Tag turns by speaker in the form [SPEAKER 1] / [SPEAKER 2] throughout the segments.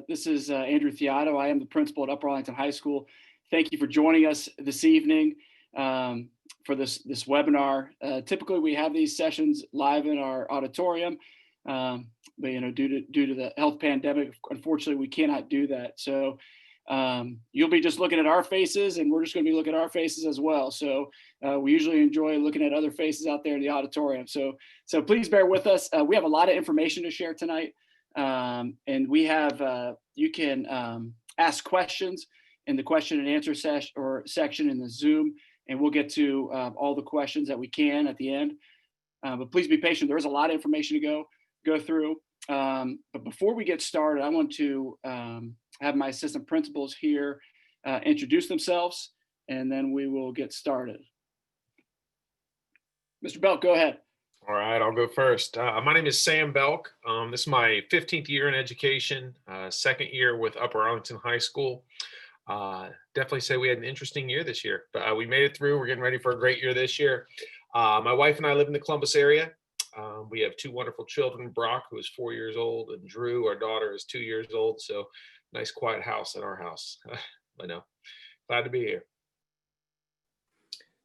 [SPEAKER 1] This is Andrew Theotto. I am the principal at Upper Arlington High School. Thank you for joining us this evening for this webinar. Typically, we have these sessions live in our auditorium, but due to the health pandemic, unfortunately, we cannot do that. So you'll be just looking at our faces, and we're just going to be looking at our faces as well. So we usually enjoy looking at other faces out there in the auditorium. So please bear with us. We have a lot of information to share tonight. And we have, you can ask questions in the question and answer section in the Zoom, and we'll get to all the questions that we can at the end. But please be patient. There is a lot of information to go through. But before we get started, I want to have my assistant principals here introduce themselves, and then we will get started. Mr. Belk, go ahead.
[SPEAKER 2] All right, I'll go first. My name is Sam Belk. This is my 15th year in education, second year with Upper Arlington High School. Definitely say we had an interesting year this year, but we made it through. We're getting ready for a great year this year. My wife and I live in the Columbus area. We have two wonderful children, Brock, who is 4 years old, and Drew, our daughter, is 2 years old. So nice quiet house at our house. I know. Glad to be here.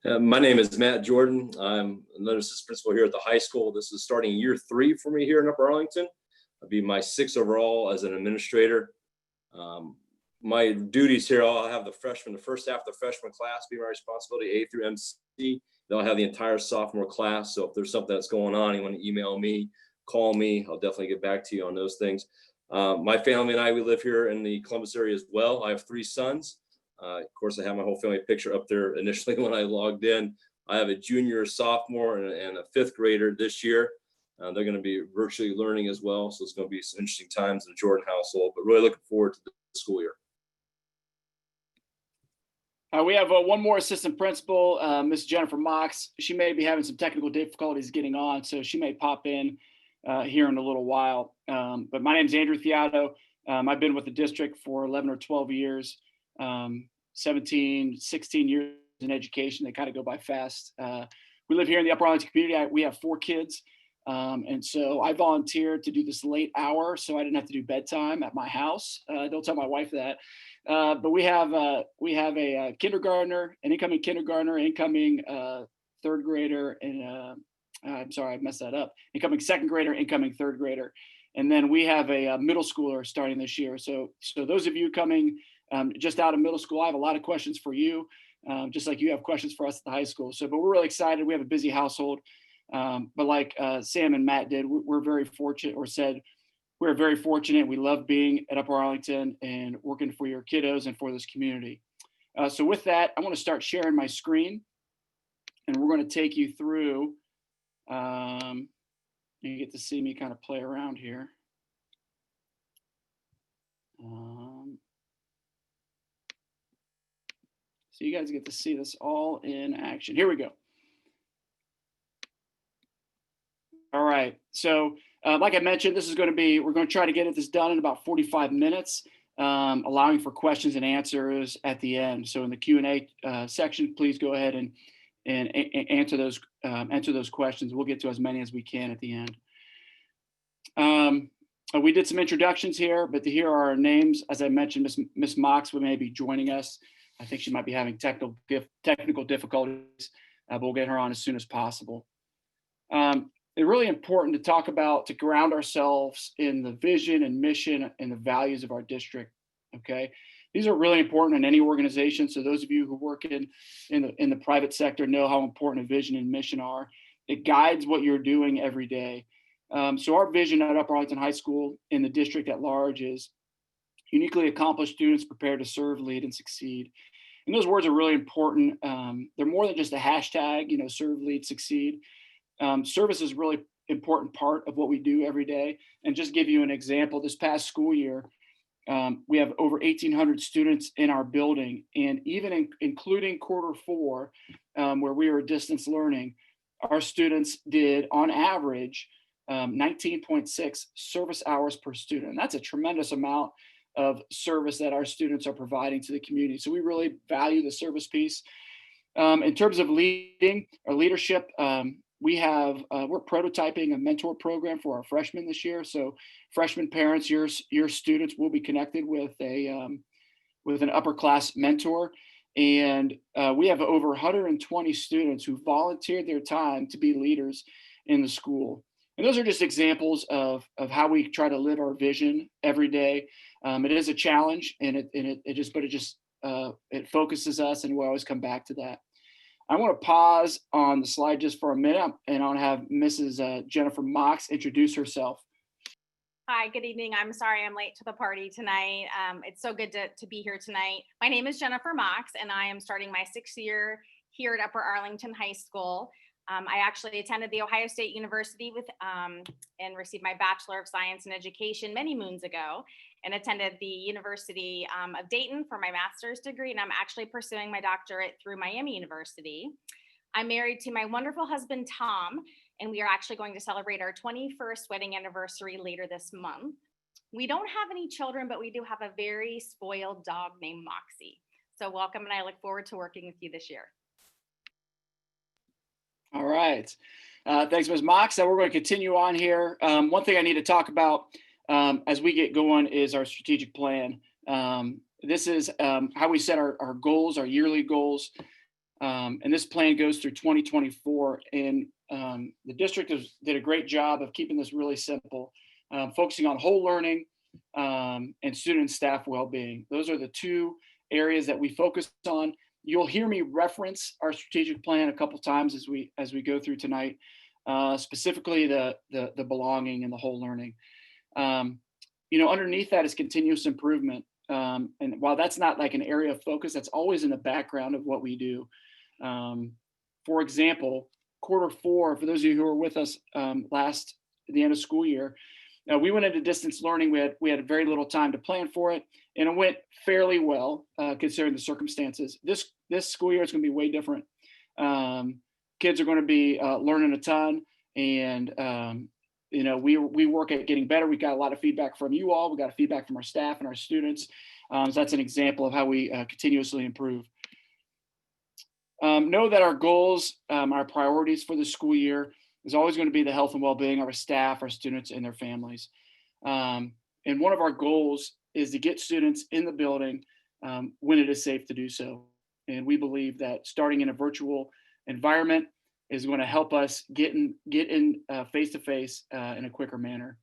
[SPEAKER 3] My name is Matt Jordan. I'm another assistant principal here at the high school. This is starting year 3 for me here in Upper Arlington. I'll be my 6th overall as an administrator. My duties here, I'll have the first half of the freshman class be my responsibility, A through MC. Then I'll have the entire sophomore class. So if there's something that's going on, you want to email me, call me, I'll definitely get back to you on those things. My family and I, we live here in the Columbus area as well. I have 3 sons. Of course, I have my whole family picture up there initially when I logged in. I have a junior, sophomore, and a 5th grader this year. They're going to be virtually learning as well. So it's going to be some interesting times in the Jordan household, but really looking forward to the school year.
[SPEAKER 1] We have one more assistant principal, Miss Jennifer Mox. She may be having some technical difficulties getting on, so she may pop in here in a little while. But my name is Andrew Theotto. I've been with the district for 11 or 12 years. 17, 16 years in education. They kind of go by fast. We live here in the Upper Arlington community. We have 4 kids. And so I volunteered to do this late hour so I didn't have to do bedtime at my house. Don't tell my wife that. But we have a kindergartner, an incoming kindergartner, incoming 3rd grader, and I'm sorry, I messed that up. Incoming 2nd grader, incoming 3rd grader. And then we have a middle schooler starting this year. So those of you coming just out of middle school, I have a lot of questions for you, just like you have questions for us at the high school. But we're really excited. We have a busy household. But like Sam and Matt did, we're very fortunate, or said, we're very fortunate. We love being at Upper Arlington and working for your kiddos and for this community. So with that, I want to start sharing my screen, and we're going to take you through. You get to see me kind of play around here. So you guys get to see this all in action. Here we go. All right. So like I mentioned, we're going to try to get this done in about 45 minutes, allowing for questions and answers at the end. So in the Q&A section, please go ahead and answer those questions. We'll get to as many as we can at the end. We did some introductions here, but here are our names. As I mentioned, Miss Mox may be joining us. I think she might be having technical difficulties, but we'll get her on as soon as possible. It's really important to ground ourselves in the vision and mission and the values of our district. Okay, these are really important in any organization. So those of you who work in the private sector know how important a vision and mission are. It guides what you're doing every day. So our vision at Upper Arlington High School in the district at large is uniquely accomplished students prepared to serve, lead, and succeed. And those words are really important. They're more than just a hashtag, serve, lead, succeed. Service is a really important part of what we do every day. And just give you an example, this past school year, we have over 1,800 students in our building. And even including Q4, where we were distance learning, our students did on average 19.6 service hours per student. That's a tremendous amount of service that our students are providing to the community. So we really value the service piece. In terms of leading or leadership, we're prototyping a mentor program for our freshmen this year. So freshman parents, your students will be connected with with an upper class mentor. And we have over 120 students who volunteered their time to be leaders in the school. And those are just examples of how we try to live our vision every day. It is a challenge, and it focuses us, and we always come back to that. I want to pause on the slide just for a minute, and I want to have Mrs. Jennifer Mox introduce herself.
[SPEAKER 4] Hi, good evening. I'm sorry I'm late to the party tonight. It's so good to be here tonight. My name is Jennifer Mox, and I am starting my 6th year here at Upper Arlington High School. I actually attended the Ohio State University and received my Bachelor of Science in Education many moons ago, and attended the University of Dayton for my master's degree, and I'm actually pursuing my doctorate through Miami University. I'm married to my wonderful husband, Tom, and we are actually going to celebrate our 21st wedding anniversary later this month. We don't have any children, but we do have a very spoiled dog named Moxie. So welcome, and I look forward to working with you this year.
[SPEAKER 1] All right. Thanks, Ms. Mox. So we're going to continue on here. One thing I need to talk about as we get going is our strategic plan. This is how we set our goals, our yearly goals. And this plan goes through 2024. And the district did a great job of keeping this really simple, focusing on whole learning and student and staff well-being. Those are the two areas that we focus on. You'll hear me reference our strategic plan a couple times as we go through tonight, specifically the belonging and the whole learning. Underneath that is continuous improvement. And while that's not like an area of focus, that's always in the background of what we do. For example, quarter 4, for those of you who were with us at the end of school year, we went into distance learning. We had very little time to plan for it, and it went fairly well considering the circumstances. This school year is going to be way different. Kids are going to be learning a ton, and we work at getting better. We got a lot of feedback from you all. We got feedback from our staff and our students. So that's an example of how we continuously improve. Know that our goals, our priorities for the school year is always going to be the health and well-being of our staff, our students, and their families. And one of our goals is to get students in the building when it is safe to do so. And we believe that starting in a virtual environment is going to help us get in face-to-face in a quicker manner.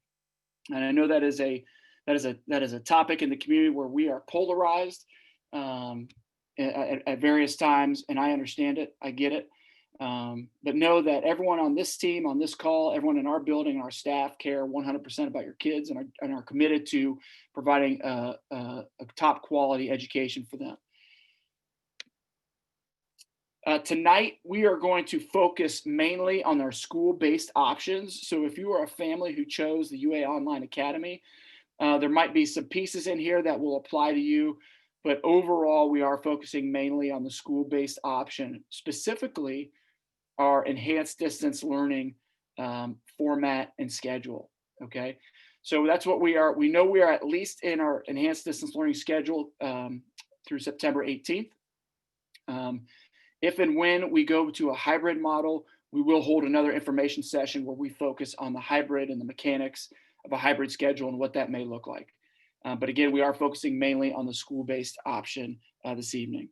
[SPEAKER 1] And I know that is a topic in the community where we are polarized at various times, and I understand it. I get it. But know that everyone on this team, on this call, everyone in our building, our staff care 100% about your kids and are committed to providing a top quality education for them. Tonight, we are going to focus mainly on our school-based options. So if you are a family who chose the UA Online Academy, there might be some pieces in here that will apply to you. But overall, we are focusing mainly on the school-based option, specifically our enhanced distance learning format and schedule. Okay, so that's what we are. We know we are at least in our enhanced distance learning schedule through September 18th. If and when we go to a hybrid model, we will hold another information session where we focus on the hybrid and the mechanics of a hybrid schedule and what that may look like. But again, we are focusing mainly on the school-based option this evening.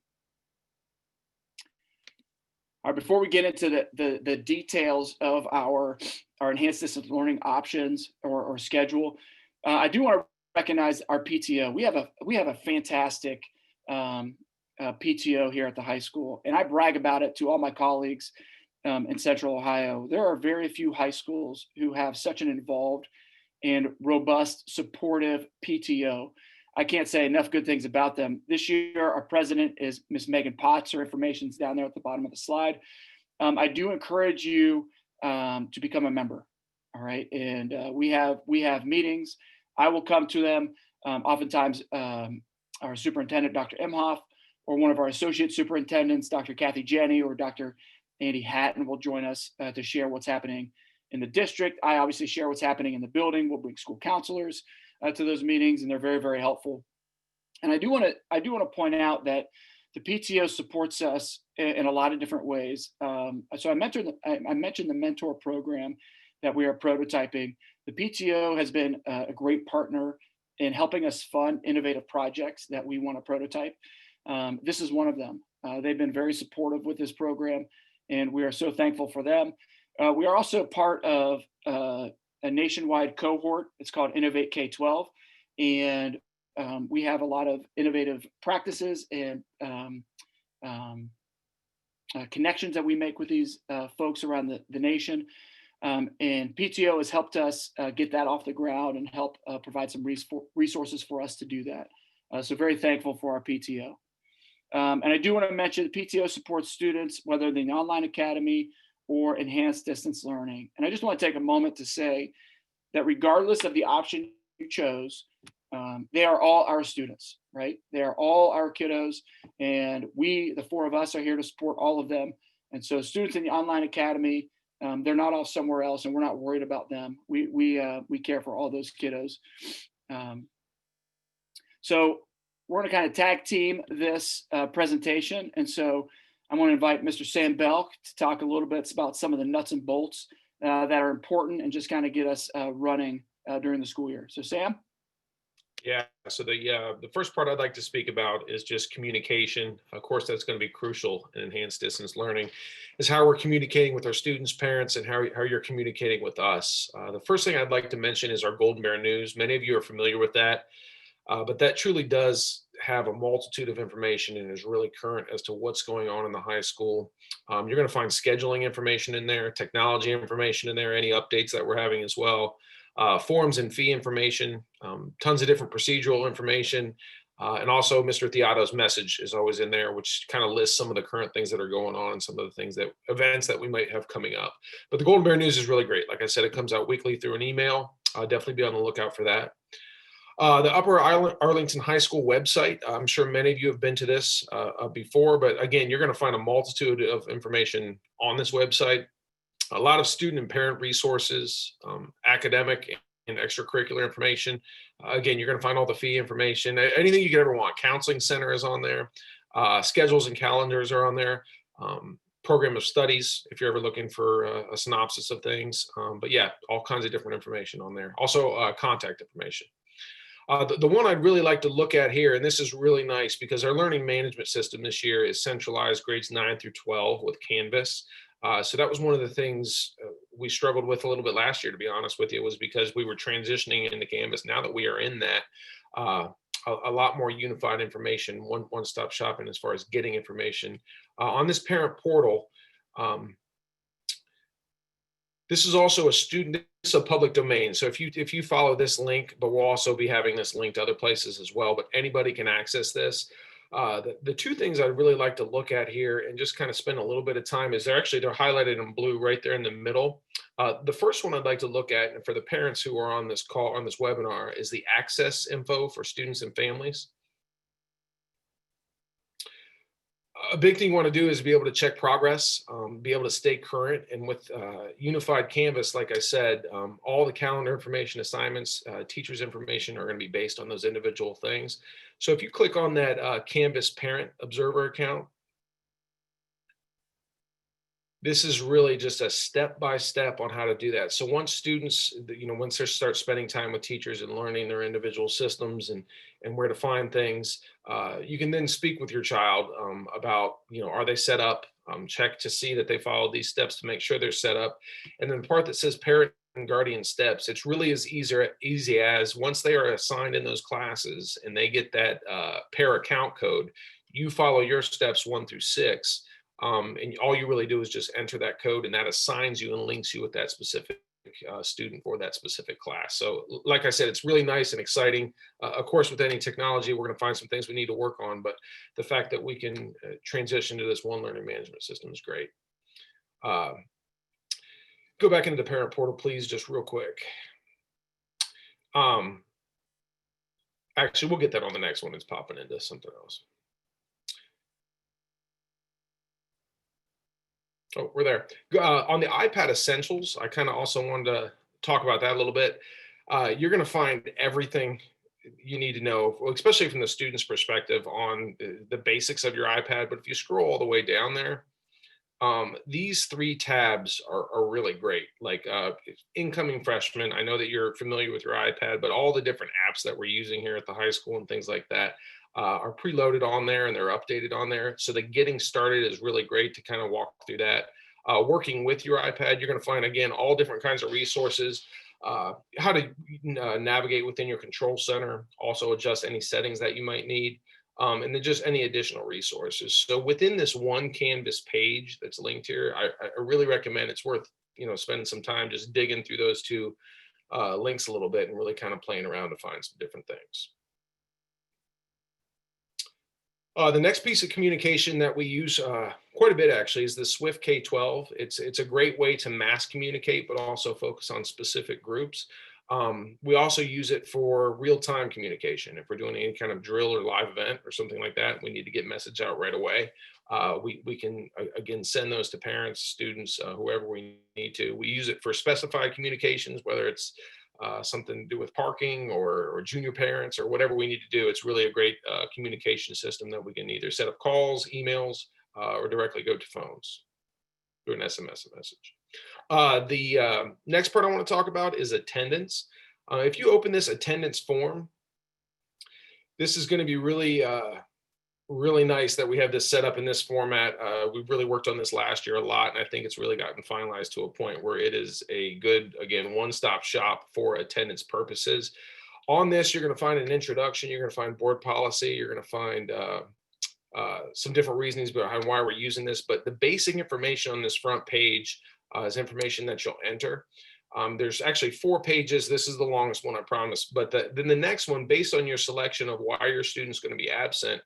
[SPEAKER 1] All right, before we get into the details of our enhanced distance learning options or schedule, I do want to recognize our PTO. We have a fantastic PTO here at the high school, and I brag about it to all my colleagues in Central Ohio. There are very few high schools who have such an involved and robust, supportive PTO. I can't say enough good things about them. This year, our president is Miss Megan Potts. Her information is down there at the bottom of the slide. I do encourage you to become a member. All right, and we have meetings. I will come to them. Oftentimes, our superintendent, Dr. Emhoff, or one of our associate superintendents, Dr. Kathy Jenny or Dr. Andy Hatton, will join us to share what's happening in the district. I obviously share what's happening in the building. We'll bring school counselors to those meetings, and they're very, very helpful. And I do want to point out that the PTO supports us in a lot of different ways. So I mentioned the mentor program that we are prototyping. The PTO has been a great partner in helping us fund innovative projects that we want to prototype. This is one of them. They've been very supportive with this program, and we are so thankful for them. We are also part of a nationwide cohort. It's called Innovate K-12, and we have a lot of innovative practices and connections that we make with these folks around the nation. And PTO has helped us get that off the ground and help provide some resources for us to do that. So very thankful for our PTO. And I do want to mention the PTO supports students, whether in the online academy or enhanced distance learning. And I just want to take a moment to say that regardless of the option you chose, they are all our students, right? They are all our kiddos, and we, the four of us, are here to support all of them. And so students in the online academy, they're not all somewhere else, and we're not worried about them. We care for all those kiddos. So we're going to kind of tag team this presentation. And so I'm going to invite Mr. Sam Belk to talk a little bit about some of the nuts and bolts that are important and just kind of get us running during the school year. So Sam?
[SPEAKER 2] Yeah, so the first part I'd like to speak about is just communication. Of course, that's going to be crucial in enhanced distance learning, is how we're communicating with our students, parents, and how you're communicating with us. The first thing I'd like to mention is our Golden Bear News. Many of you are familiar with that, but that truly does have a multitude of information and is really current as to what's going on in the high school. You're going to find scheduling information in there, technology information in there, any updates that we're having as well. Forms and fee information, tons of different procedural information, and also Mr. Theato's message is always in there, which kind of lists some of the current things that are going on and some of the things events that we might have coming up. But the Golden Bear News is really great. Like I said, it comes out weekly through an email. Definitely be on the lookout for that. The Upper Arlington High School website, I'm sure many of you have been to this before, but again, you're going to find a multitude of information on this website. A lot of student and parent resources, academic and extracurricular information. Again, you're going to find all the fee information, anything you could ever want. Counseling center is on there. Schedules and calendars are on there. Program of studies, if you're ever looking for a synopsis of things. But yeah, all kinds of different information on there. Also contact information. The one I'd really like to look at here, and this is really nice because our learning management system this year is centralized grades 9 through 12 with Canvas. So that was one of the things we struggled with a little bit last year, to be honest with you, was because we were transitioning into Canvas. Now that we are in that, a lot more unified information, one-stop shopping as far as getting information. On this parent portal, this is also it's a public domain. So if you follow this link, but we'll also be having this linked to other places as well, but anybody can access this. The two things I'd really like to look at here and just kind of spend a little bit of time is they're highlighted in blue right there in the middle. The first one I'd like to look at, and for the parents who are on this webinar, is the access info for students and families. A big thing you want to do is be able to check progress, be able to stay current. And with unified Canvas, like I said, all the calendar information, assignments, teachers' information are going to be based on those individual things. So if you click on that Canvas Parent Observer account, this is really just a step-by-step on how to do that. So once students, once they start spending time with teachers and learning their individual systems and where to find things, you can then speak with your child about, are they set up? Check to see that they follow these steps to make sure they're set up. And then the part that says parent and guardian steps, it's really as easy as once they are assigned in those classes and they get that pair account code, you follow your steps 1 through 6. And all you really do is just enter that code, and that assigns you and links you with that specific student for that specific class. So like I said, it's really nice and exciting. Of course, with any technology, we're going to find some things we need to work on, but the fact that we can transition to this one learning management system is great. Go back into the parent portal, please, just real quick. Actually, we'll get that on the next one. It's popping into something else. Oh, we're there. On the iPad Essentials, I kind of also wanted to talk about that a little bit. You're going to find everything you need to know, especially from the student's perspective, on the basics of your iPad. But if you scroll all the way down there, these 3 tabs are really great. Like incoming freshmen, I know that you're familiar with your iPad, but all the different apps that we're using here at the high school and things like that are preloaded on there and they're updated on there. So the getting started is really great to kind of walk through that. Working with your iPad, you're going to find, again, all different kinds of resources, how to navigate within your control center, also adjust any settings that you might need. And then just any additional resources. So within this one Canvas page that's linked here, I really recommend, it's worth, spending some time just digging through those 2 links a little bit and really kind of playing around to find some different things. The next piece of communication that we use quite a bit actually is the Swift K-12. It's a great way to mass communicate, but also focus on specific groups. We also use it for real-time communication. If we're doing any kind of drill or live event or something like that, we need to get message out right away. We can, again, send those to parents, students, whoever we need to. We use it for specified communications, whether it's something to do with parking or junior parents or whatever we need to do. It's really a great communication system that we can either set up calls, emails, or directly go to phones through an SMS message. The next part I want to talk about is attendance. If you open this attendance form, this is going to be really, really nice that we have this set up in this format. We've really worked on this last year a lot, and I think it's really gotten finalized to a point where it is a good, again, one-stop shop for attendance purposes. On this, you're going to find an introduction. You're going to find board policy. You're going to find some different reasonings behind why we're using this. But the basic information on this front page is information that you'll enter. There's actually 4 pages. This is the longest one, I promise. But then the next one, based on your selection of why your student's going to be absent,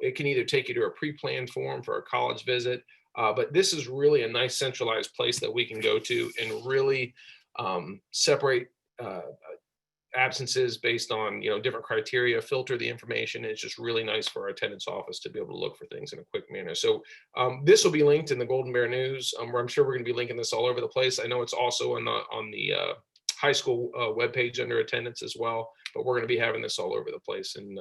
[SPEAKER 2] it can either take you to a pre-planned form for a college visit, but this is really a nice centralized place that we can go to and really separate absences based on different criteria, filter the information. It's just really nice for our attendance office to be able to look for things in a quick manner. So this will be linked in the Golden Bear News, where I'm sure we're going to be linking this all over the place. I know it's also on the high school webpage under attendance as well, but we're going to be having this all over the place, and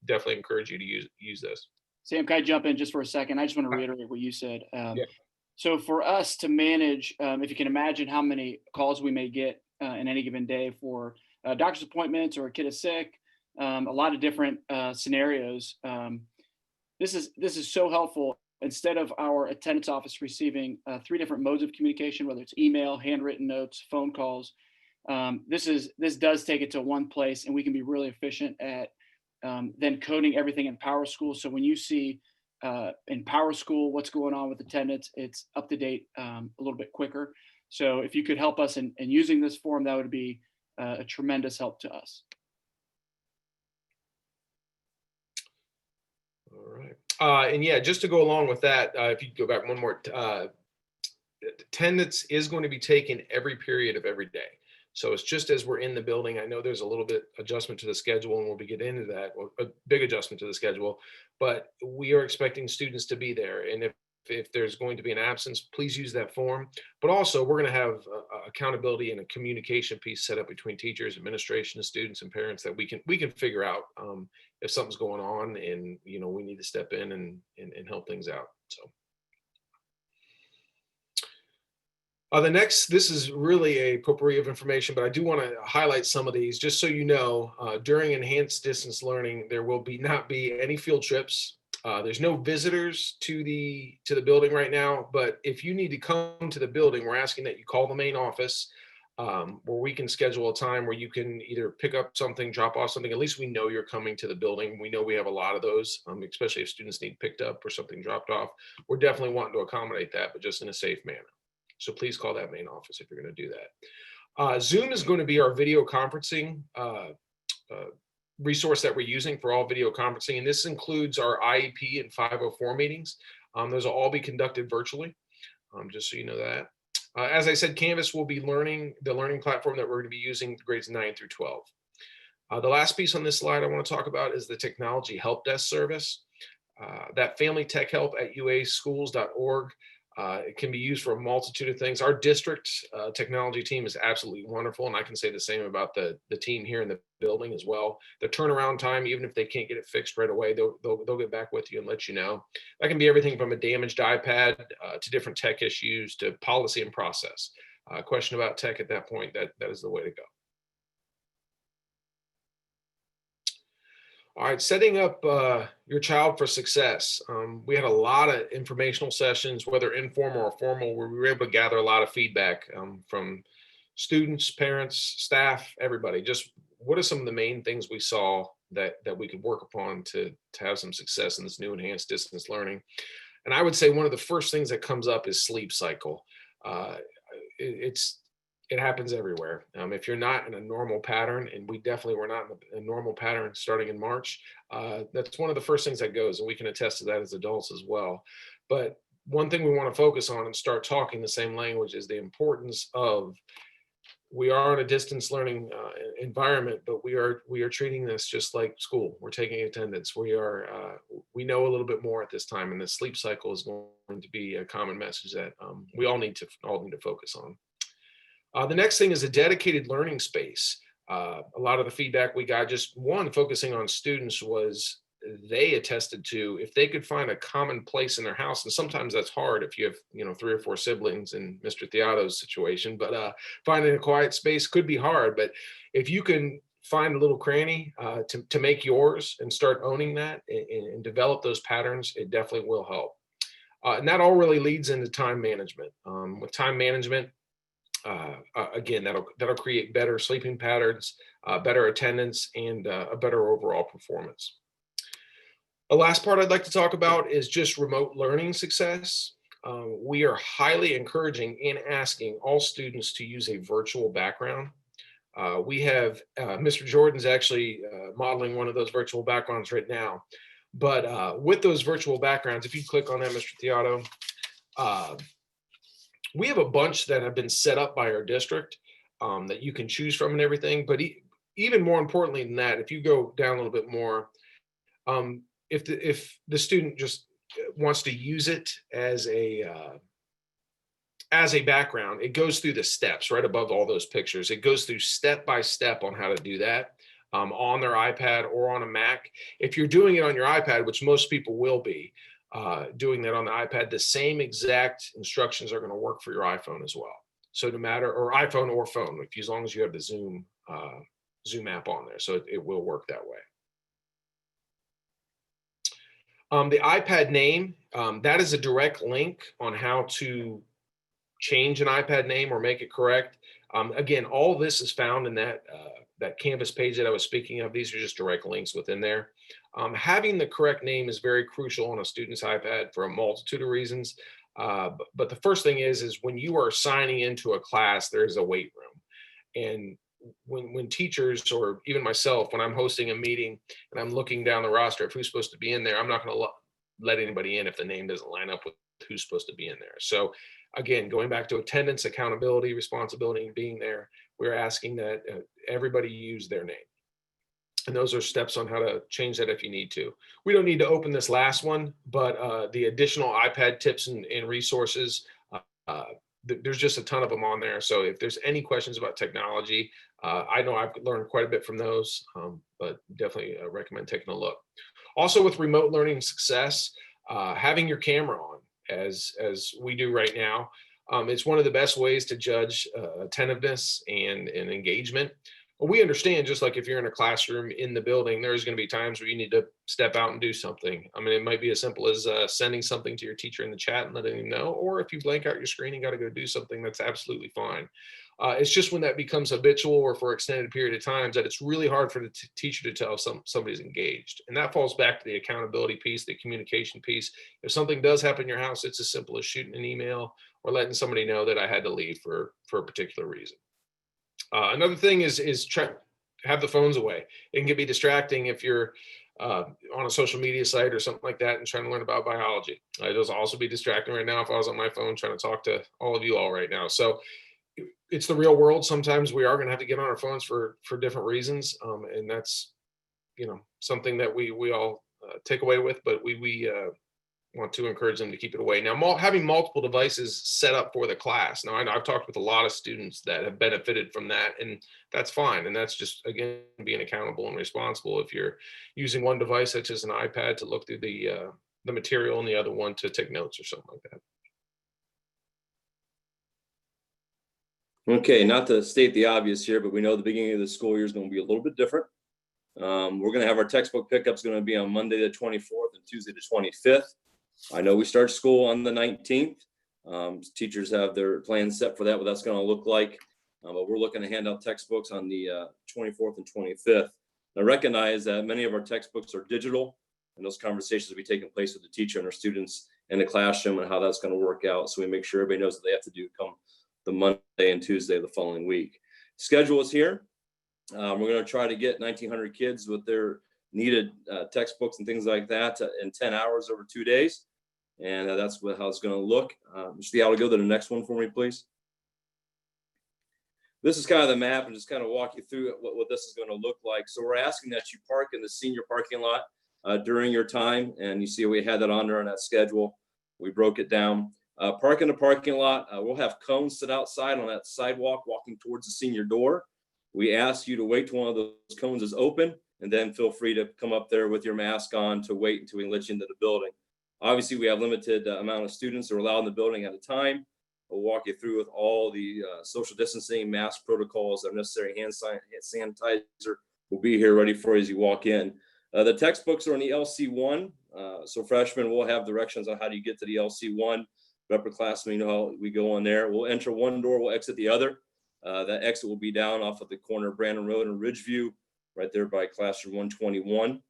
[SPEAKER 2] definitely encourage you to use this.
[SPEAKER 1] Sam, can I jump in just for a second? I just want to reiterate what you said.
[SPEAKER 2] Yeah.
[SPEAKER 1] So for us to manage, if you can imagine how many calls we may get in any given day for doctor's appointments or a kid is sick, a lot of different scenarios. This is so helpful. Instead of our attendance office receiving 3 different modes of communication, whether it's email, handwritten notes, phone calls, this does take it to one place, and we can be really efficient at then coding everything in PowerSchool. So when you see in PowerSchool what's going on with attendance, it's up to date a little bit quicker. So if you could help us in using this form, that would be a tremendous help to us.
[SPEAKER 2] All right. And yeah, just to go along with that, if you go back one more, attendance is going to be taken every period of every day. So it's just as we're in the building. I know there's a little bit adjustment to the schedule, and we'll be getting into that, or a big adjustment to the schedule, but we are expecting students to be there. And if there's going to be an absence, please use that form. But also, we're going to have accountability and a communication piece set up between teachers, administration, students, and parents that we can figure out if something's going on, and we need to step in and help things out. So. This is really a potpourri of information, but I do want to highlight some of these just so you know. During enhanced distance learning, there will not be any field trips. There's no visitors to the building right now, but if you need to come to the building, we're asking that you call the main office, where we can schedule a time where you can either pick up something, drop off something. At least we know you're coming to the building. We know we have a lot of those, especially if students need picked up or something dropped off. We're definitely wanting to accommodate that, but just in a safe manner. So please call that main office if you're going to do that. Zoom is going to be our video conferencing resource that we're using for all video conferencing. And this includes our IEP and 504 meetings. Those will all be conducted virtually, just so you know that. As I said, Canvas will be the learning platform that we're going to be using grades 9 through 12. The last piece on this slide I want to talk about is the technology help desk service. That family tech help at uaschools.org. It can be used for a multitude of things. Our district technology team is absolutely wonderful, and I can say the same about the team here in the building as well. The turnaround time, even if they can't get it fixed right away, they'll get back with you and let you know. That can be everything from a damaged iPad to different tech issues to policy and process. Question about tech at that point, that is the way to go. All right, setting up your child for success. We had a lot of informational sessions, whether informal or formal, where we were able to gather a lot of feedback from students, parents, staff, everybody. Just what are some of the main things we saw that we could work upon to have some success in this new enhanced distance learning? And I would say one of the first things that comes up is sleep cycle. It happens everywhere. If you're not in a normal pattern, and we definitely were not in a normal pattern starting in March, that's one of the first things that goes, and we can attest to that as adults as well. But one thing we want to focus on and start talking the same language is the importance of, we are in a distance learning environment, but we are treating this just like school. We're taking attendance. We know a little bit more at this time, and the sleep cycle is going to be a common message that we all need to focus on. The next thing is a dedicated learning space. A lot of the feedback we got, just one, focusing on students, was they attested to if they could find a common place in their house, and sometimes that's hard if you have 3 or 4 siblings in Mr. Theato's situation, but finding a quiet space could be hard. But if you can find a little cranny to make yours and start owning that and develop those patterns, it definitely will help. And that all really leads into time management. With time management, again, that'll create better sleeping patterns, better attendance, and a better overall performance. The last part I'd like to talk about is just remote learning success. We are highly encouraging and asking all students to use a virtual background. We have Mr. Jordan's actually modeling one of those virtual backgrounds right now. But with those virtual backgrounds, if you click on that, Mr. Theato, we have a bunch that have been set up by our district that you can choose from and everything. But even more importantly than that, if you go down a little bit more, if the student just wants to use it as a background, it goes through the steps right above all those pictures. It goes through step by step on how to do that on their iPad or on a Mac. If you're doing it on your iPad, which most people will be, doing that on the iPad, the same exact instructions are going to work for your iPhone as well. So no matter, or iPhone or phone, as long as you have the Zoom app on there, so it will work that way. The iPad name, that is a direct link on how to change an iPad name or make it correct. Again, all this is found in that Canvas page that I was speaking of. These are just direct links within there. Having the correct name is very crucial on a student's iPad for a multitude of reasons. But the first thing is when you are signing into a class, there's a wait room. And when teachers, or even myself, when I'm hosting a meeting and I'm looking down the roster of who's supposed to be in there, I'm not going to let anybody in if the name doesn't line up with who's supposed to be in there. So again, going back to attendance, accountability, responsibility, and being there, we're asking that everybody use their name. And those are steps on how to change that if you need to. We don't need to open this last one, but the additional iPad tips and resources, there's just a ton of them on there. So if there's any questions about technology, I know I've learned quite a bit from those, but definitely recommend taking a look. Also with remote learning success, having your camera on, as we do right now, it's one of the best ways to judge attentiveness and engagement. Well, we understand, just like if you're in a classroom in the building, there's going to be times where you need to step out and do something. I mean, it might be as simple as sending something to your teacher in the chat and letting them know, or if you blank out your screen and got to go do something, that's absolutely fine. It's just when that becomes habitual or for extended period of times that it's really hard for the teacher to tell if somebody's engaged. And that falls back to the accountability piece, the communication piece. If something does happen in your house, it's as simple as shooting an email or letting somebody know that I had to leave for a particular reason. Another thing is try have the phones away. It can be distracting if you're on a social media site or something like that and trying to learn about biology. It'll also be distracting right now if I was on my phone trying to talk to all of you all right now. So it's the real world. Sometimes we are going to have to get on our phones for different reasons, and that's something that we all take away with. But we want to encourage them to keep it away. Now, having multiple devices set up for the class. Now, I know I've talked with a lot of students that have benefited from that, and that's fine. And that's just, again, being accountable and responsible. If you're using one device, such as an iPad, to look through the material, and the other one to take notes or something like that.
[SPEAKER 3] Okay, not to state the obvious here, but we know the beginning of the school year is going to be a little bit different. We're going to have our textbook pickups going to be on Monday the 24th and Tuesday the 25th. I know we start school on the 19th. Teachers have their plans set for that, what that's going to look like. But we're looking to hand out textbooks on the 24th and 25th. I recognize that many of our textbooks are digital, and those conversations will be taking place with the teacher and our students in the classroom and how that's going to work out. So we make sure everybody knows what they have to do come the Monday and Tuesday the following week. Schedule is here. We're going to try to get 1,900 kids with their needed textbooks and things like that in 10 hours over 2 days. And that's how it's going to look. Mr. Diallo, go to the next one for me, please. This is kind of the map, and just kind of walk you through what this is going to look like. So we're asking that you park in the senior parking lot during your time. And you see we had that on there on that schedule. We broke it down. Park in the parking lot. We'll have cones sit outside on that sidewalk walking towards the senior door. We ask you to wait till one of those cones is open, and then feel free to come up there with your mask on to wait until we let you into the building. Obviously, we have limited amount of students that are allowed in the building at a time. We'll walk you through with all the social distancing, mask protocols that are necessary. Hand sanitizer will be here ready for you as you walk in. The textbooks are in the LC1. So freshmen will have directions on how do you get to the LC1. Upperclassmen, you know how we go on there. We'll enter one door, we'll exit the other. That exit will be down off of the corner of Brandon Road and Ridgeview, right there by classroom 121. And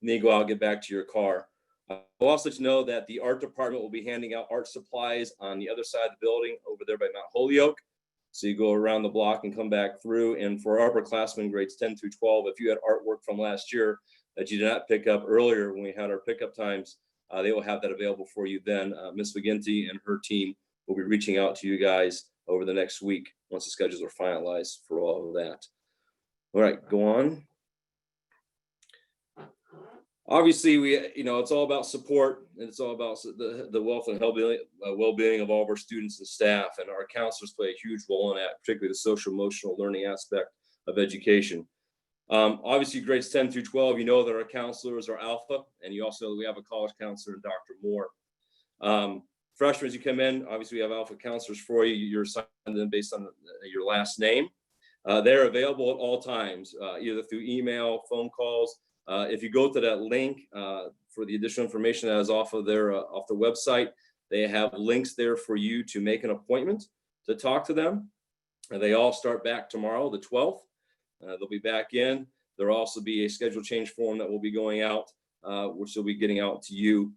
[SPEAKER 3] then you go out and get back to your car. I'll also let you know that the art department will be handing out art supplies on the other side of the building over there by Mount Holyoke. So you go around the block and come back through. And for our upperclassmen grades 10 through 12, if you had artwork from last year that you did not pick up earlier when we had our pickup times, they will have that available for you then. Ms. McGinty and her team will be reaching out to you guys over the next week once the schedules are finalized for all of that. All right, go on. Obviously, it's all about support, and it's all about the wealth and well-being of all of our students and staff, and our counselors play a huge role in that, particularly the social emotional learning aspect of education. Obviously, grades 10 through 12, you know that our counselors are alpha, and we have a college counselor, Dr. Moore. Freshmen, as you come in, obviously we have alpha counselors for you. You're assigned them based on your last name. They're available at all times, either through email, phone calls. If you go to that link for the additional information that is off of their website, they have links there for you to make an appointment to talk to them. They all start back tomorrow, the 12th. They'll be back in. There'll also be a schedule change form that will be going out, which they'll be getting out to you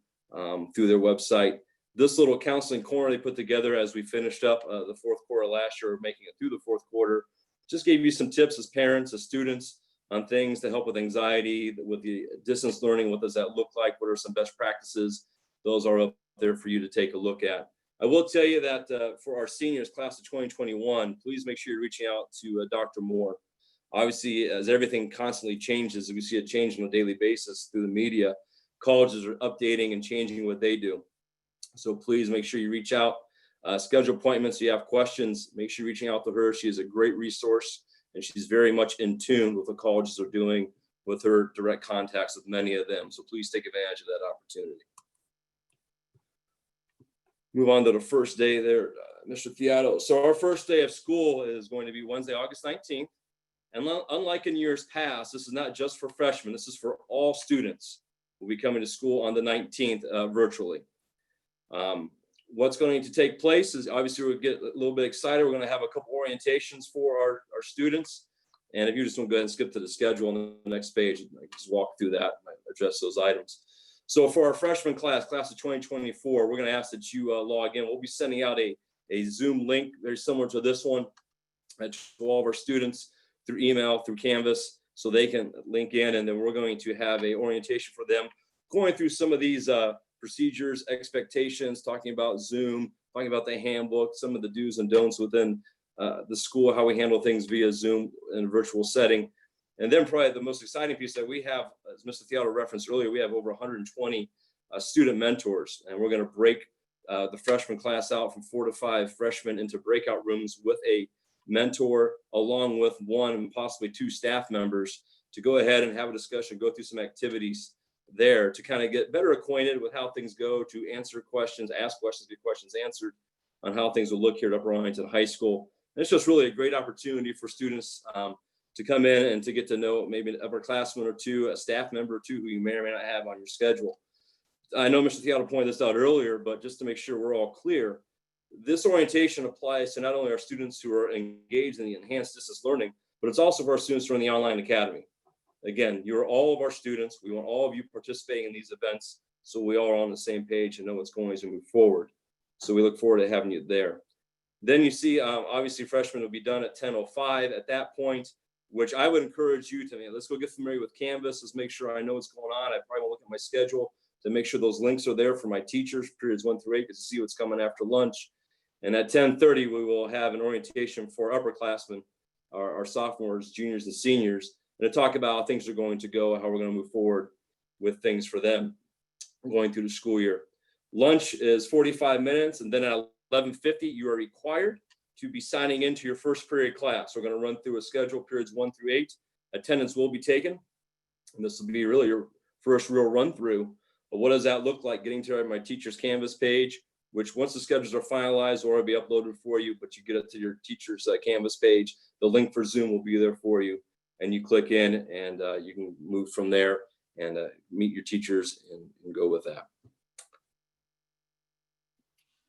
[SPEAKER 3] through their website. This little counseling corner they put together as we finished up the fourth quarter last year, making it through the fourth quarter, just gave you some tips as parents, as students, on things to help with anxiety, with the distance learning. What does that look like? What are some best practices? Those are up there for you to take a look at. I will tell you that for our seniors, class of 2021, please make sure you're reaching out to Dr. Moore. Obviously, as everything constantly changes, we see a change on a daily basis through the media. Colleges are updating and changing what they do. So please make sure you reach out, schedule appointments. If you have questions, make sure you're reaching out to her. She is a great resource, and she's very much in tune with what colleges are doing with her direct contacts with many of them. So please take advantage of that opportunity. Move on to the first day there, Mr. Theato. So our first day of school is going to be Wednesday, August 19th. And unlike in years past, this is not just for freshmen. This is for all students who will be coming to school on the 19th virtually. What's going to take place is obviously we'll get a little bit excited. We're going to have a couple orientations for our students. And if you just want to go ahead and skip to the schedule on the next page, I can just walk through that and address those items. So for our freshman class of 2024, we're going to ask that you log in. We'll be sending out a Zoom link very similar to this one to all of our students through email, through Canvas, so they can link in. And then we're going to have a orientation for them, going through some of these procedures, expectations, talking about Zoom, talking about the handbook, some of the do's and don'ts within the school, how we handle things via Zoom in a virtual setting. And then probably the most exciting piece that we have, as Mr. Theato referenced earlier, we have over 120 student mentors. And we're going to break the freshman class out from 4 to 5 freshmen into breakout rooms with a mentor, along with 1 and possibly 2 staff members, to go ahead and have a discussion, go through some activities there to kind of get better acquainted with how things go, to answer questions, ask questions, get questions answered on how things will look here at Upper Arlington High School. And it's just really a great opportunity for students to come in and to get to know maybe an upperclassman or 2, a staff member or 2 who you may or may not have on your schedule. I know Mr. Theato pointed this out earlier, but just to make sure we're all clear, this orientation applies to not only our students who are engaged in the enhanced distance learning, but it's also for our students who are in the online academy. Again, you're all of our students. We want all of you participating in these events so we all are on the same page and know what's going as we move forward. So we look forward to having you there. Then you see, obviously, freshmen will be done at 10:05 at that point, which I would encourage you to, let's go get familiar with Canvas. Let's make sure I know what's going on. I probably will look at my schedule to make sure those links are there for my teachers, periods 1 through 8, to see what's coming after lunch. And at 10:30, we will have an orientation for upperclassmen, our sophomores, juniors, and seniors, and to talk about how things are going to go, how we're going to move forward with things for them going through the school year. Lunch is 45 minutes, and then at 11:50, you are required to be signing into your first period class. We're going to run through a schedule, periods 1 through 8. Attendance will be taken, and this will be really your first real run through. But what does that look like? Getting to my teacher's Canvas page, which once the schedules are finalized, or will be uploaded for you, but you get it to your teacher's Canvas page. The link for Zoom will be there for you, and you click in, and you can move from there and meet your teachers and go with that.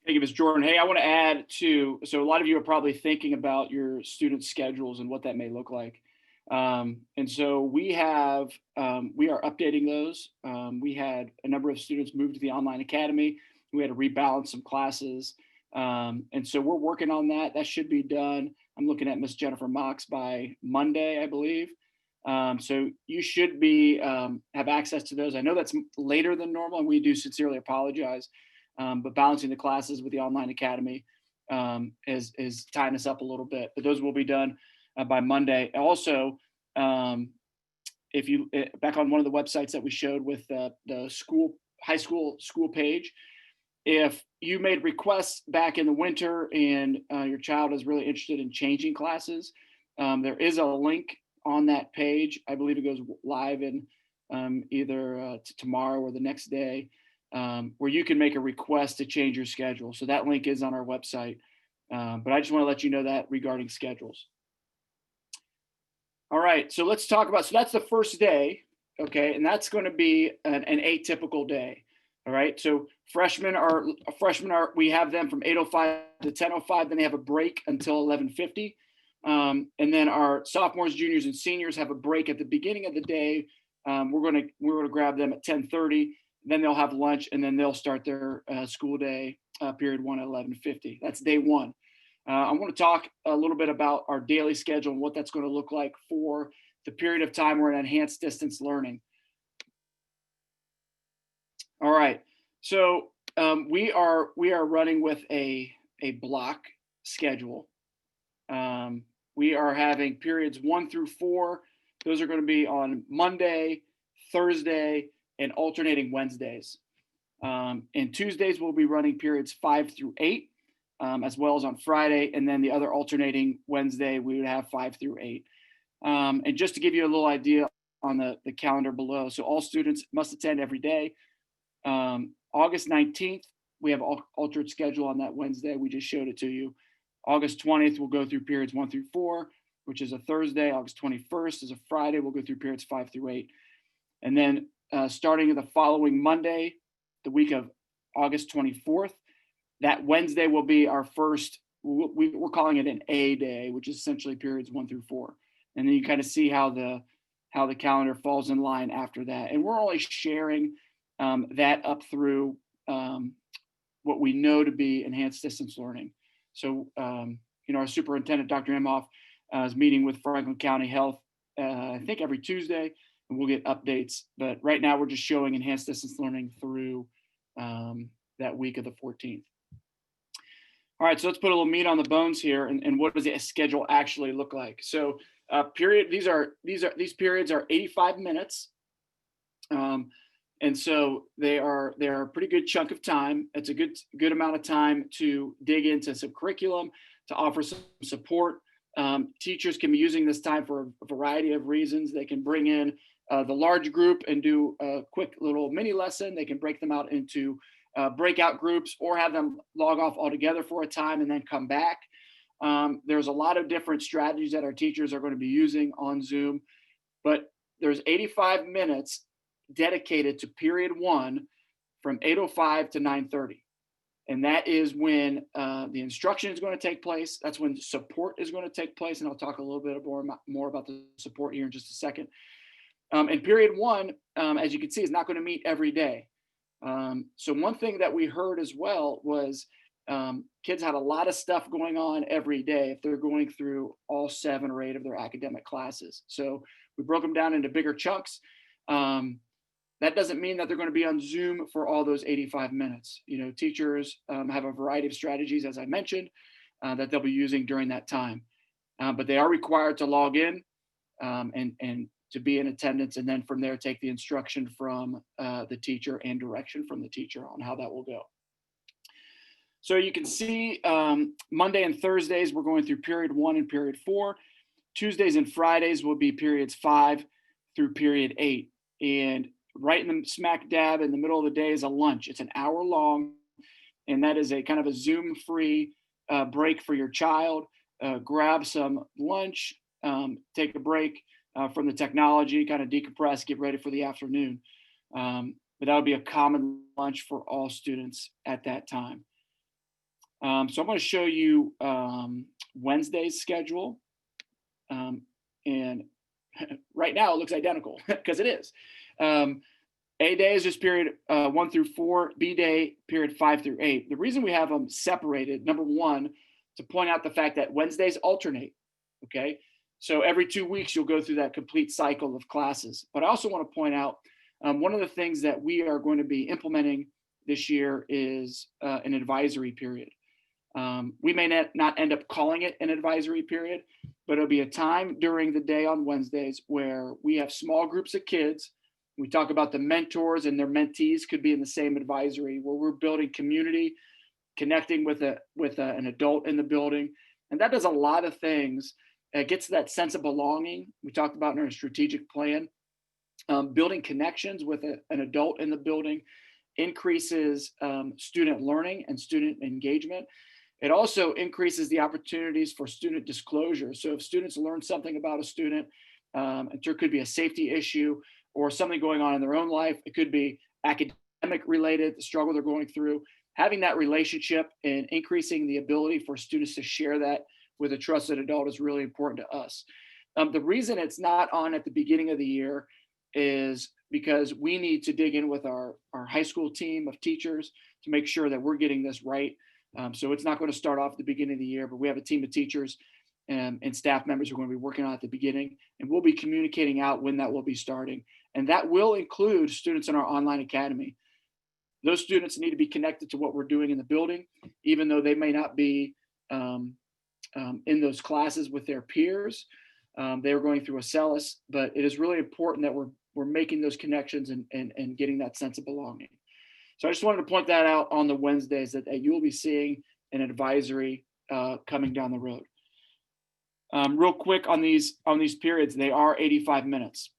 [SPEAKER 1] Thank you, Ms. Jordan. Hey, I want to add to, so a lot of you are probably thinking about your student schedules and what that may look like. And so we are updating those. We had a number of students move to the online academy. We had to rebalance some classes. And so we're working on that. That should be done. I'm looking at Miss Jennifer Mox by Monday, I believe. So you should be have access to those. I know that's later than normal, and we do sincerely apologize. But balancing the classes with the online academy is tying us up a little bit. But those will be done by Monday. Also, if you back on one of the websites that we showed with the high school page, if you made requests back in the winter and your child is really interested in changing classes, there is a link on that page. I believe it goes live in either tomorrow or the next day, where you can make a request to change your schedule. So that link is on our website. But I just want to let you know that regarding schedules. All right, so let's talk about, so that's the first day, okay? And that's going to be an atypical day. All right, so freshmen are, we have them from 8:05 to 10:05, then they have a break until 11:50. And then our sophomores, juniors, and seniors have a break at the beginning of the day. We're going to grab them at 10:30. Then they'll have lunch, and then they'll start their school day, period 1 at 11:50. That's day 1. I want to talk a little bit about our daily schedule and what that's going to look like for the period of time we're in enhanced distance learning. All right, so we are running with a block schedule. We are having periods 1 through 4. Those are going to be on Monday, Thursday, and alternating Wednesdays. And Tuesdays we'll be running periods 5 through 8, as well as on Friday. And then the other alternating Wednesday, we would have 5 through 8. And just to give you a little idea on the calendar below, so all students must attend every day. August 19th, we have altered schedule on that Wednesday. We just showed it to you. August 20th, we'll go through periods 1 through 4, which is a Thursday. August 21st is a Friday. We'll go through periods 5 through 8. And then starting the following Monday, the week of August 24th, that Wednesday will be our first, we're calling it an A day, which is essentially periods 1 through 4. And then you kind of see how the calendar falls in line after that. And we're only sharing that up through what we know to be enhanced distance learning. So, our superintendent, Dr. Imhoff, is meeting with Franklin County Health, I think every Tuesday, and we'll get updates. But right now we're just showing enhanced distance learning through that week of the 14th. All right, so let's put a little meat on the bones here, and what does the schedule actually look like? So, these periods are 85 minutes. And so they are a pretty good chunk of time. It's a good amount of time to dig into some curriculum, to offer some support. Teachers can be using this time for a variety of reasons. They can bring in the large group and do a quick little mini lesson. They can break them out into breakout groups, or have them log off altogether for a time and then come back. There's a lot of different strategies that our teachers are going to be using on Zoom, but there's 85 minutes dedicated to period 1 from 8:05 to 9:30. And that is when the instruction is going to take place. That's when support is going to take place. And I'll talk a little bit more about the support here in just a second. And period 1, as you can see, is not going to meet every day. So one thing that we heard as well was kids had a lot of stuff going on every day if they're going through all 7 or 8 of their academic classes. So we broke them down into bigger chunks. That doesn't mean that they're going to be on Zoom for all those 85 minutes. You know, teachers have a variety of strategies, as I mentioned, that they'll be using during that time. But they are required to log in and to be in attendance, and then from there take the instruction from the teacher and direction from the teacher on how that will go. So you can see Monday and Thursdays, we're going through period 1 and period 4. Tuesdays and Fridays will be periods 5 through period 8. And right in the smack dab in the middle of the day is a lunch. It's an hour long, and that is a kind of a Zoom free break for your child. Grab some lunch, take a break from the technology, kind of decompress, get ready for the afternoon. But that would be a common lunch for all students at that time. So I'm going to show you Wednesday's schedule. And right now it looks identical because it is. A day is just period 1 through 4, B day, period 5 through 8. The reason we have them separated, number one, to point out the fact that Wednesdays alternate, okay? So every 2 weeks, you'll go through that complete cycle of classes. But I also want to point out one of the things that we are going to be implementing this year is an advisory period. We may not end up calling it an advisory period, but it'll be a time during the day on Wednesdays where we have small groups of kids. We talk about the mentors and their mentees could be in the same advisory, where we're building community, connecting with an adult in the building. And that does a lot of things. It gets that sense of belonging we talked about in our strategic plan. Building connections with an adult in the building increases student learning and student engagement. It also increases the opportunities for student disclosure. So if students learn something about a student, there could be a safety issue or something going on in their own life. It could be academic related, the struggle they're going through. Having that relationship and increasing the ability for students to share that with a trusted adult is really important to us. The reason it's not on at the beginning of the year is because we need to dig in with our high school team of teachers to make sure that we're getting this right. So it's not going to start off at the beginning of the year, but we have a team of teachers and staff members who are going to be working on it at the beginning, and we'll be communicating out when that will be starting. And that will include students in our online academy. Those students need to be connected to what we're doing in the building, even though they may not be in those classes with their peers. They're going through Acellus, but it is really important that we're making those connections and getting that sense of belonging. So I just wanted to point that out on the Wednesdays that you will be seeing an advisory coming down the road. Real quick on these periods, they are 85 minutes.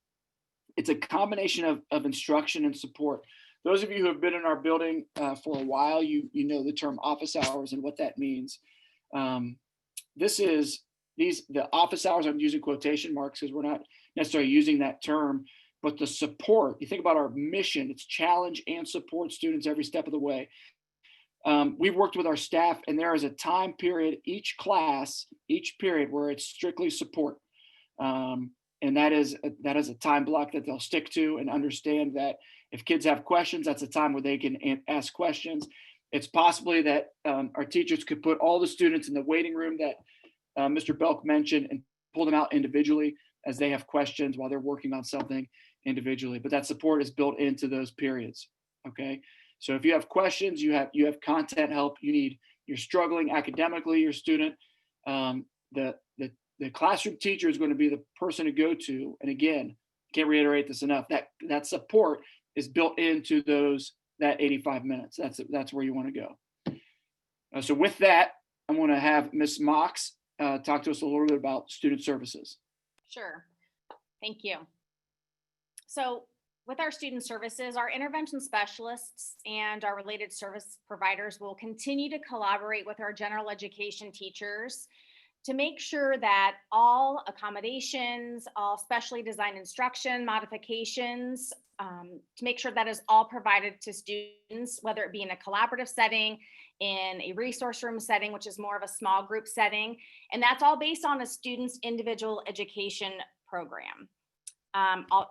[SPEAKER 1] It's a combination of instruction and support. Those of you who have been in our building for a while, you know the term office hours and what that means. The office hours, I'm using quotation marks because we're not necessarily using that term, but the support, you think about our mission, it's challenge and support students every step of the way. We've worked with our staff, and there is a time period, each class, each period where it's strictly support. And that is a time block that they'll stick to and understand that if kids have questions, that's a time where they can ask questions. It's possibly that our teachers could put all the students in the waiting room that Mr. Belk mentioned and pull them out individually as they have questions while they're working on something individually. But that support is built into those periods. Okay. So if you have questions, you have content help, you're struggling academically, your student, the classroom teacher is going to be the person to go to. And again, can't reiterate this enough, that support is built into that 85 minutes. That's where you want to go. So with that, I'm going to have Ms. Mox talk to us a little bit about student services.
[SPEAKER 4] Sure. Thank you. So with our student services, our intervention specialists and our related service providers will continue to collaborate with our general education teachers to make sure that all accommodations, all specially designed instruction modifications, to make sure that is all provided to students, whether it be in a collaborative setting, in a resource room setting, which is more of a small group setting. And that's all based on a student's individual education program,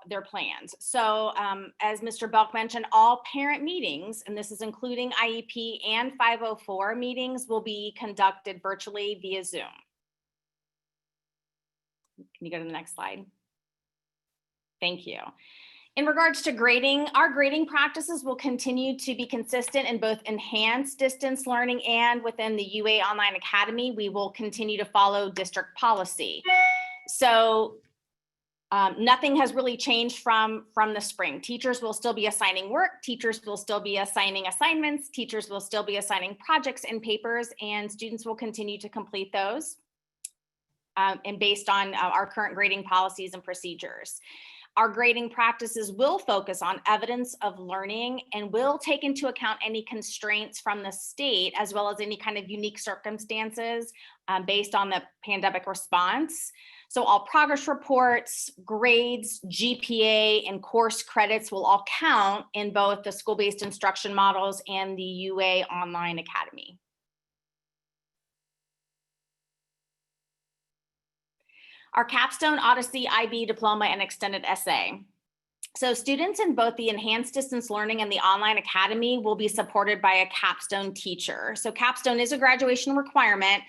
[SPEAKER 4] their plans. So as Mr. Belk mentioned, all parent meetings, and this is including IEP and 504 meetings, will be conducted virtually via Zoom. Can you go to the next slide? Thank you. In regards to grading, our grading practices will continue to be consistent in both enhanced distance learning and within the UA Online Academy. We will continue to follow district policy. So nothing has really changed from the spring. Teachers will still be assigning work, teachers will still be assigning assignments, teachers will still be assigning projects and papers, and students will continue to complete those and based on our current grading policies and procedures. Our grading practices will focus on evidence of learning and will take into account any constraints from the state, as well as any kind of unique circumstances based on the pandemic response. So all progress reports, grades, GPA, and course credits will all count in both the school-based instruction models and the UA Online Academy. Our Capstone, Odyssey, IB, Diploma, and Extended Essay. So students in both the Enhanced Distance Learning and the Online Academy will be supported by a Capstone teacher. So Capstone is a graduation requirement.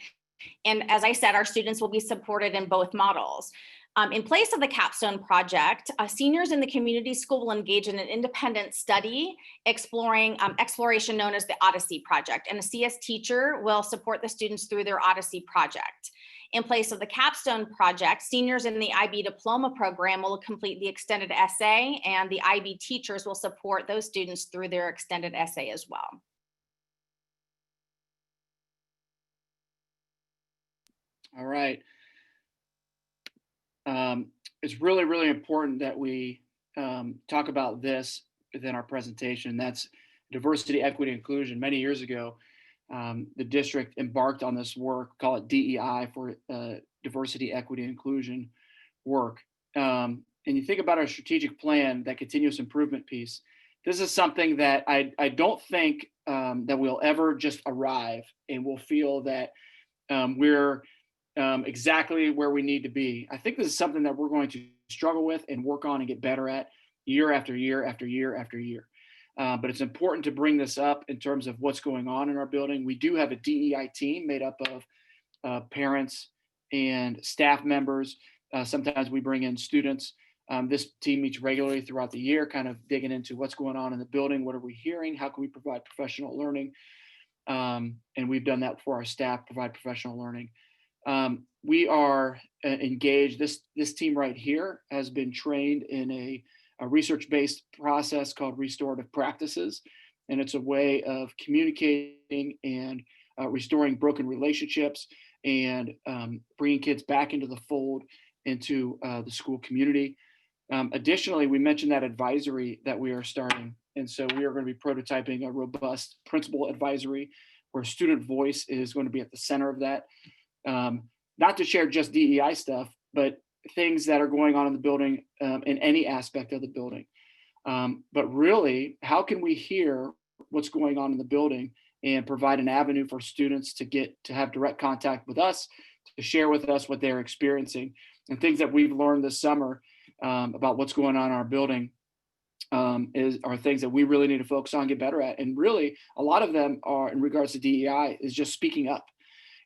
[SPEAKER 4] And as I said, our students will be supported in both models. In place of the Capstone project, seniors in the community school will engage in an independent study exploration known as the Odyssey project. And a CS teacher will support the students through their Odyssey project. In place of the Capstone project, seniors in the IB diploma program will complete the extended essay, and the IB teachers will support those students through their extended essay as well.
[SPEAKER 1] All right. It's really, really important that we talk about this within our presentation. That's diversity, equity, inclusion. Many years ago, the district embarked on this work, call it DEI for diversity, equity, inclusion work. And you think about our strategic plan, that continuous improvement piece. This is something that I don't think that we'll ever just arrive and we'll feel that we're exactly where we need to be. I think this is something that we're going to struggle with and work on and get better at year after year after year after year. But it's important to bring this up in terms of what's going on in our building. We do have a DEI team made up of parents and staff members. Sometimes we bring in students. This team meets regularly throughout the year, kind of digging into what's going on in the building. What are we hearing? How can we provide professional learning? And we've done that for our staff, provide professional learning. We are engaged. This team right here has been trained in a research-based process called restorative practices. And it's a way of communicating and restoring broken relationships and bringing kids back into the fold, into the school community. Additionally, we mentioned that advisory that we are starting. And so we are going to be prototyping a robust principal advisory where student voice is going to be at the center of that. Not to share just DEI stuff, but things that are going on in the building in any aspect of the building. But really, how can we hear what's going on in the building and provide an avenue for students to have direct contact with us, to share with us what they're experiencing, and things that we've learned this summer about what's going on in our building are things that we really need to focus on, get better at. And really, a lot of them are in regards to DEI is just speaking up.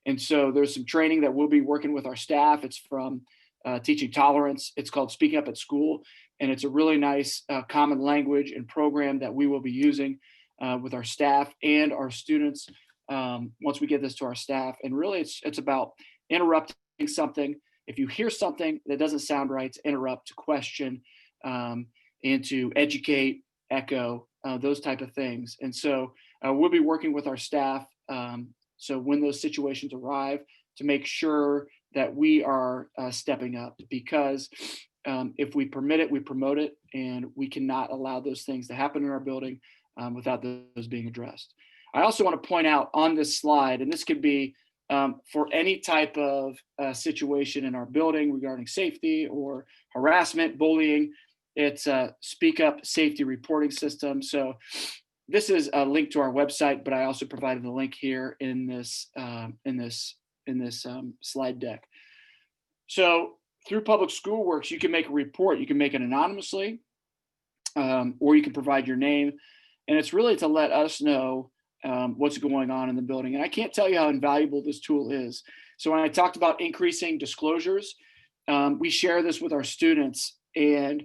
[SPEAKER 1] And so there's some training that we'll be working with our staff. It's from teaching tolerance. It's called Speaking Up at School. And it's a really nice common language and program that we will be using with our staff and our students once we get this to our staff. And really, it's about interrupting something. If you hear something that doesn't sound right, to interrupt, to question, and to educate echo, those type of things. And so we'll be working with our staff. So when those situations arrive, to make sure that we are stepping up, because if we permit it, we promote it, and we cannot allow those things to happen in our building without those being addressed. I also want to point out on this slide, and this could be for any type of situation in our building regarding safety or harassment, bullying, it's a Speak Up Safety Reporting System. So this is a link to our website, but I also provided the link here in this slide deck. So through Public School Works, you can make a report. You can make it anonymously, or you can provide your name, and it's really to let us know what's going on in the building. And I can't tell you how invaluable this tool is. So when I talked about increasing disclosures, we share this with our students, and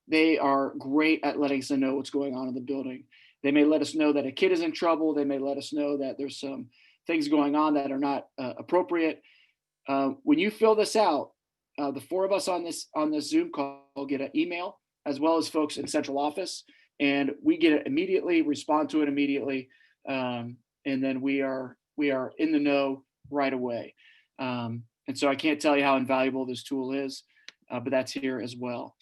[SPEAKER 1] they are great at letting us know what's going on in the building. They may let us know that a kid is in trouble. They may let us know that there's some things going on that are not appropriate. When you fill this out, the four of us on this Zoom call get an email, as well as folks in central office, and we get it immediately, respond to it immediately, and then we are in the know right away. And so I can't tell you how invaluable this tool is, but that's here as well.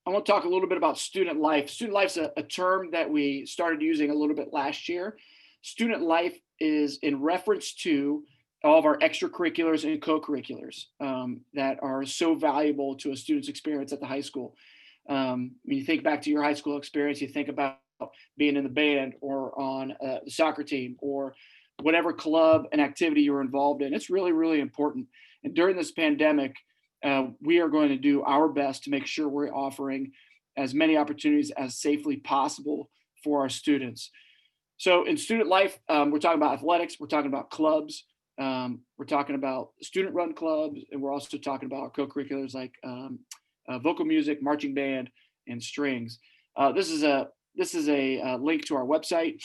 [SPEAKER 1] I want to talk a little bit about student life. Student life is a term that we started using a little bit last year. Student life is in reference to all of our extracurriculars and co-curriculars that are so valuable to a student's experience at the high school. When you think back to your high school experience, you think about being in the band or on the soccer team or whatever club and activity you're involved in. It's really, really important. And during this pandemic, we are going to do our best to make sure we're offering as many opportunities as safely possible for our students. So in student life, we're talking about athletics, we're talking about clubs, we're talking about student-run clubs, and we're also talking about our co-curriculars like vocal music, marching band, and strings. This is a link to our website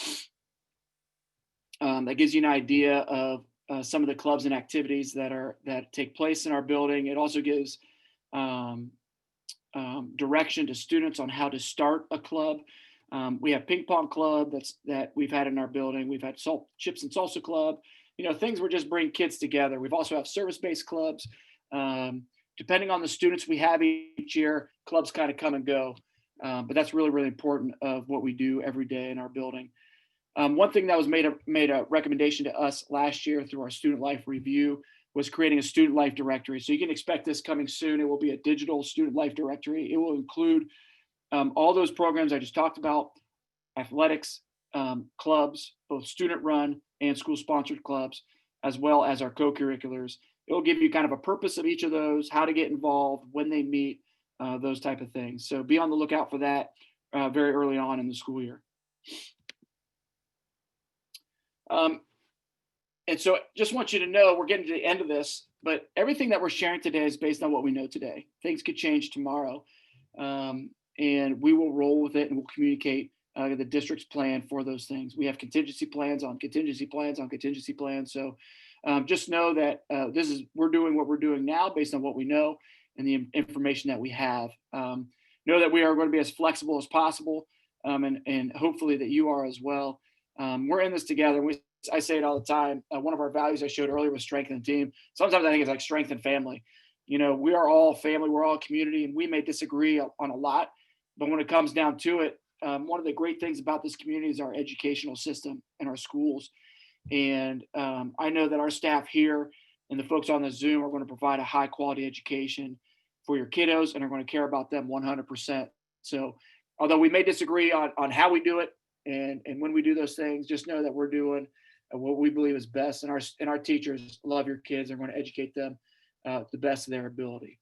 [SPEAKER 1] that gives you an idea of some of the clubs and activities that take place in our building. It also gives direction to students on how to start a club. We have ping pong club that we've had in our building. We've had chips and salsa club. Things where just bring kids together. We've also have service-based clubs. Depending on the students we have each year, clubs kind of come and go. But that's really, really important of what we do every day in our building. One thing that was made a recommendation to us last year through our student life review was creating a student life directory. So you can expect this coming soon. It will be a digital student life directory. It will include all those programs I just talked about, athletics, clubs, both student run and school sponsored clubs, as well as our co-curriculars. It will give you kind of a purpose of each of those, how to get involved, when they meet, those type of things. So be on the lookout for that very early on in the school year. And so just want you to know, we're getting to the end of this, but everything that we're sharing today is based on what we know today. Things could change tomorrow, and we will roll with it, and we'll communicate the district's plan for those things. We have contingency plans on contingency plans on contingency plans. So just know that we're doing what we're doing now based on what we know and the information that we have. Know that we are going to be as flexible as possible, and hopefully that you are as well. We're in this together. I say it all the time. One of our values I showed earlier was strength in team. Sometimes I think it's like strength in family. We are all family, we're all a community, and we may disagree on a lot, but when it comes down to it, one of the great things about this community is our educational system and our schools. And I know that our staff here and the folks on the Zoom are going to provide a high quality education for your kiddos and are going to care about them 100%. So although we may disagree on how we do it and when we do those things, just know that we're doing what we believe is best, and our teachers love your kids and are going to educate them the best of their ability.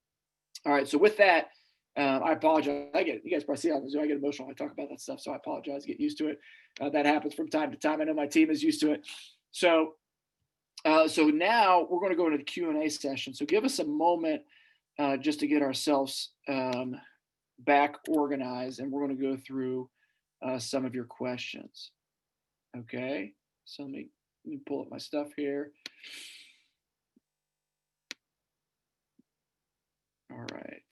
[SPEAKER 1] All right, so with that, I apologize. You guys probably see on the Zoom, I get emotional when I talk about that stuff, so I apologize. Get used to it. That happens from time to time. I know my team is used to it. So now we're going to go into the Q&A session. So give us a moment just to get ourselves back organized, and we're going to go through some of your questions. Okay, so let me pull up my stuff here. All right.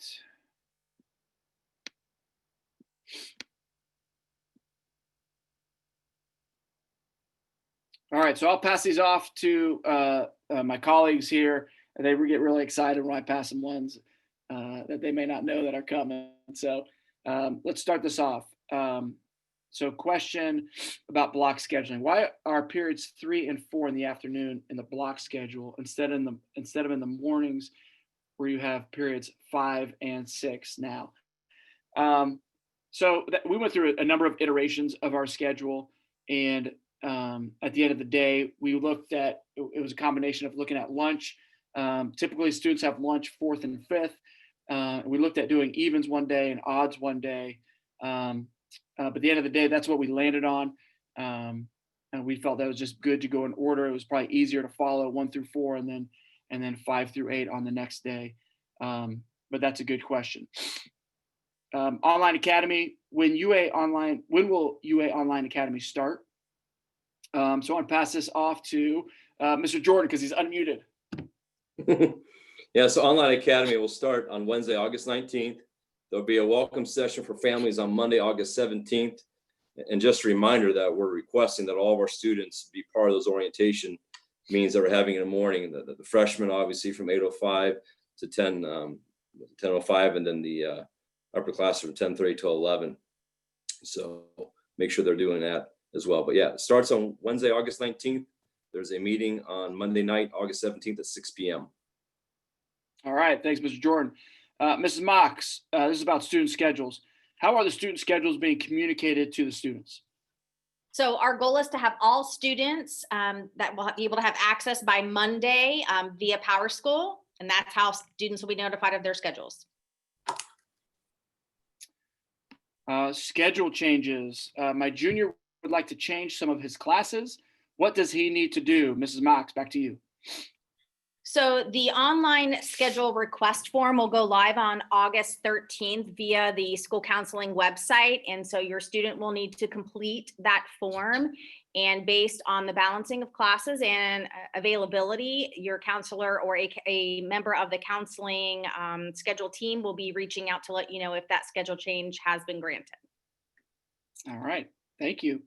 [SPEAKER 1] All right, so I'll pass these off to my colleagues here. They get really excited when I pass them ones that they may not know that are coming. So let's start this off. So question about block scheduling. Why are periods 3 and 4 in the afternoon in the block schedule instead of in the mornings where you have periods 5 and 6 now? We went through a number of iterations of our schedule, and at the end of the day, we looked at it was a combination of looking at lunch. Typically, students have lunch 4th and 5th. We looked at doing evens one day and odds one day. But at the end of the day, that's what we landed on. And we felt that was just good to go in order. It was probably easier to follow 1 through 4 and then 5 through 8 on the next day. But that's a good question. Online Academy, when will UA Online Academy start? So I want to pass this off to Mr. Jordan because he's unmuted.
[SPEAKER 3] Yeah, so Online Academy will start on Wednesday, August 19th. There'll be a welcome session for families on Monday, August 17th. And just a reminder that we're requesting that all of our students be part of those orientation meetings that we're having in the morning. The freshmen, obviously, from 8:05 to 10:05, and then the upper class from 10:30 to 11. So make sure they're doing that as well. But yeah, it starts on Wednesday, August 19th. There's a meeting on Monday night, August 17th at 6 p.m.
[SPEAKER 1] All right, thanks, Mr. Jordan. Mrs. Mox, this is about student schedules. How are the student schedules being communicated to the students?
[SPEAKER 4] So our goal is to have all students that will be able to have access by Monday via Power School, and that's how students will be notified of their schedules.
[SPEAKER 1] Schedule changes. My junior would like to change some of his classes. What does he need to do? Mrs. Mox, back to you.
[SPEAKER 4] So the online schedule request form will go live on August 13th via the school counseling website. And so your student will need to complete that form. And based on the balancing of classes and availability, your counselor or a member of the counseling schedule team will be reaching out to let you know if that schedule change has been granted.
[SPEAKER 1] All right, thank you.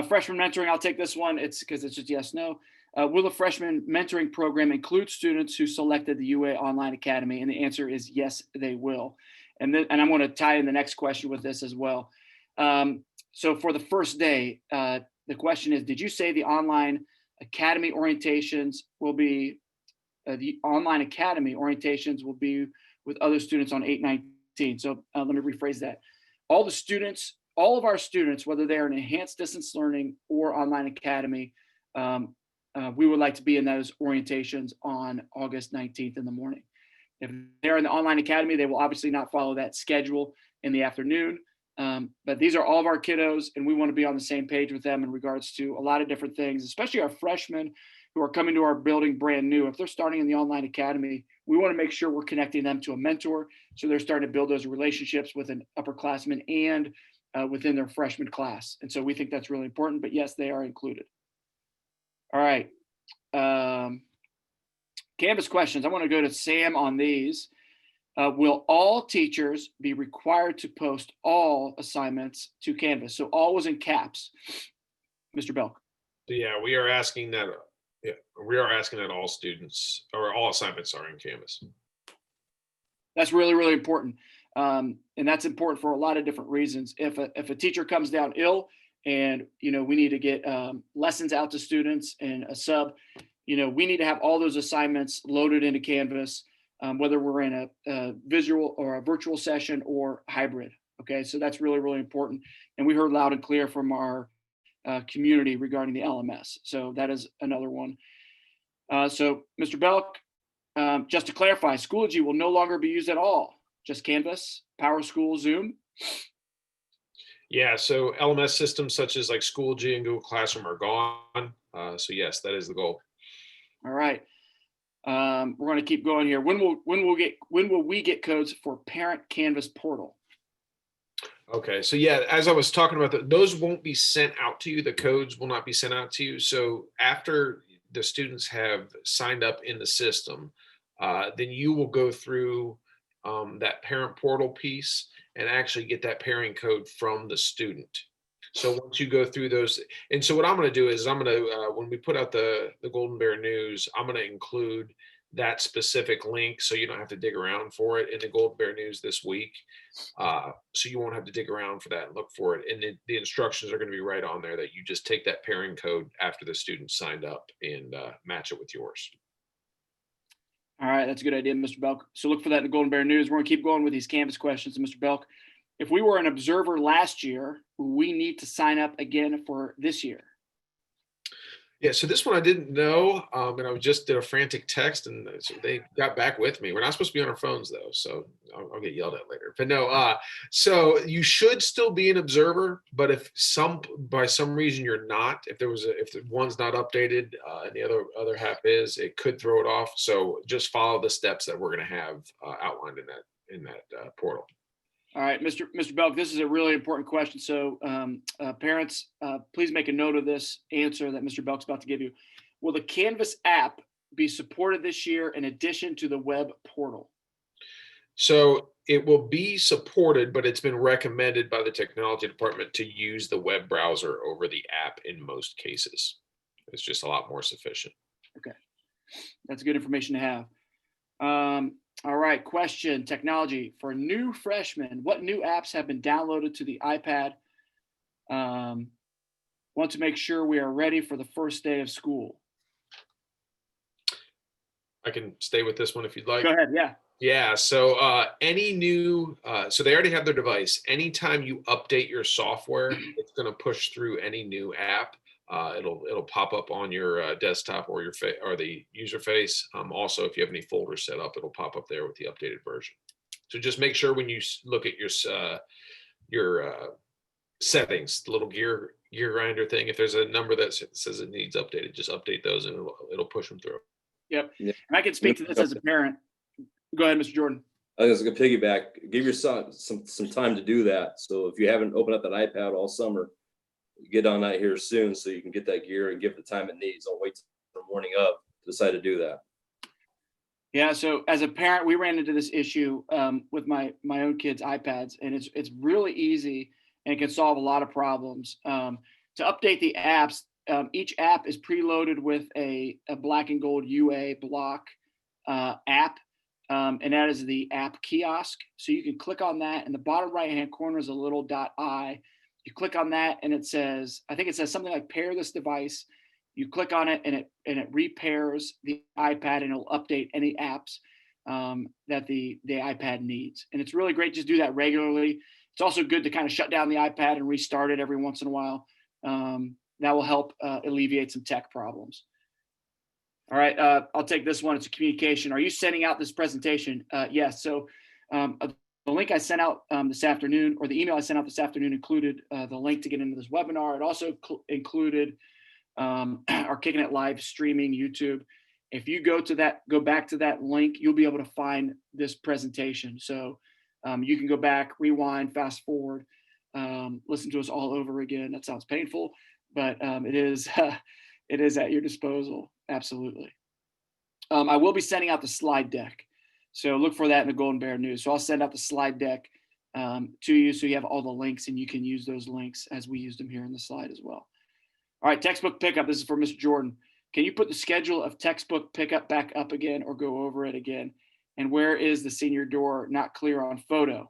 [SPEAKER 1] Freshman mentoring, I'll take this one. It's because it's just yes, no. Will the freshman mentoring program include students who selected the UA Online Academy? And the answer is yes, they will. And I'm going to tie in the next question with this as well. So for the first day, the question is, did you say the Online Academy orientations will be with other students on 8/19? So let me rephrase that. All of our students, whether they're in enhanced distance learning or Online Academy, we would like to be in those orientations on August 19th in the morning. If they're in the Online Academy, they will obviously not follow that schedule in the afternoon. But these are all of our kiddos, and we want to be on the same page with them in regards to a lot of different things, especially our freshmen who are coming to our building brand new. If they're starting in the Online Academy, we want to make sure we're connecting them to a mentor. So they're starting to build those relationships with an upperclassman and within their freshman class. And so we think that's really important, but yes, they are included. All right. Canvas questions. I want to go to Sam on these. Will all teachers be required to post all assignments to Canvas? So all was in caps. Mr. Belk.
[SPEAKER 2] Yeah, we are asking that. Yeah, we are asking that all students or all assignments are in Canvas.
[SPEAKER 1] That's really, really important. And that's important for a lot of different reasons. If a teacher comes down ill and, we need to get lessons out to students and a sub, we need to have all those assignments loaded into Canvas, whether we're in a visual or a virtual session or hybrid. Okay, so that's really, really important. And we heard loud and clear from our community regarding the LMS. So that is another one. So Mr. Belk, just to clarify, Schoology will no longer be used at all. Just Canvas, PowerSchool, Zoom.
[SPEAKER 2] Yeah, so LMS systems such as like Schoology and Google Classroom are gone. So yes, that is the goal.
[SPEAKER 1] All right. We're going to keep going here. When will we get codes for Parent Canvas Portal?
[SPEAKER 2] Okay, so yeah, as I was talking about, those won't be sent out to you. The codes will not be sent out to you. So after the students have signed up in the system, then you will go through that parent portal piece, and actually get that pairing code from the student. So once you go through those, and so what I'm going to do is I'm going to, when we put out the Golden Bear News, I'm going to include that specific link so you don't have to dig around for it in the Golden Bear News this week. So you won't have to dig around for that and look for it. And the instructions are going to be right on there that you just take that pairing code after the student signed up and match it with yours.
[SPEAKER 1] All right, that's a good idea, Mr. Belk. So look for that in the Golden Bear News. We're gonna keep going with these Canvas questions. And Mr. Belk, if we were an observer last year, we need to sign up again for this year.
[SPEAKER 2] Yeah, so this one I didn't know, and I just did a frantic text, and so they got back with me. We're not supposed to be on our phones though, so I'll get yelled at later. But no, so you should still be an observer, but if by some reason you're not, if the one's not updated and the other half is, it could throw it off. So just follow the steps that we're going to have outlined in that portal.
[SPEAKER 1] All right, Mr. Belk, this is a really important question. So parents, please make a note of this answer that Mr. Belk's about to give you. Will the Canvas app be supported this year in addition to the web portal?
[SPEAKER 2] So it will be supported, but it's been recommended by the technology department to use the web browser over the app in most cases. It's just a lot more sufficient.
[SPEAKER 1] Okay, that's good information to have. All right, question, technology. For new freshmen, what new apps have been downloaded to the iPad? Want to make sure we are ready for the first day of school.
[SPEAKER 2] I can stay with this one if you'd like.
[SPEAKER 1] Go ahead, yeah.
[SPEAKER 2] Yeah, so any new, so they already have their device. Anytime you update your software, it's going to push through any new app. It'll pop up on your desktop or the user face. Also, if you have any folders set up, it'll pop up there with the updated version. So just make sure when you look at your settings, the little gear grinder thing, if there's a number that says it needs updated, just update those and it'll push them through.
[SPEAKER 1] Yep. And I can speak to this as a parent. Go ahead, Mr. Jordan.
[SPEAKER 3] I was going to piggyback. Give your son some time to do that. So if you haven't opened up that iPad all summer, get on that here soon so you can get that gear and give it the time it needs. Don't wait till the morning of to decide to do that.
[SPEAKER 1] Yeah, so as a parent, we ran into this issue with my own kids' iPads, and it's really easy and it can solve a lot of problems. To update the apps, each app is preloaded with a black and gold UA block app, and that is the app Kiosk. So you can click on that. In the bottom right-hand corner is a little .I. You click on that and it says, I think it says something like pair this device. You click on it and it repairs the iPad and it'll update any apps that the iPad needs. And it's really great. Just do that regularly. It's also good to kind of shut down the iPad and restart it every once in a while. That will help alleviate some tech problems. All right, I'll take this one. It's a communication. Are you sending out this presentation? Yes. So the link I sent out this afternoon, or the email I sent out this afternoon, included the link to get into this webinar. It also included our Kicking It live streaming YouTube. If you go back to that link, you'll be able to find this presentation. So you can go back, rewind, fast forward, listen to us all over again. That sounds painful, but it is at your disposal. Absolutely. I will be sending out the slide deck. So look for that in the Golden Bear News. So I'll send out the slide deck to you so you have all the links and you can use those links as we used them here in the slide as well. All right, textbook pickup. This is for Mr. Jordan. Can you put the schedule of textbook pickup back up again or go over it again? And where is the senior door? Not clear on photo.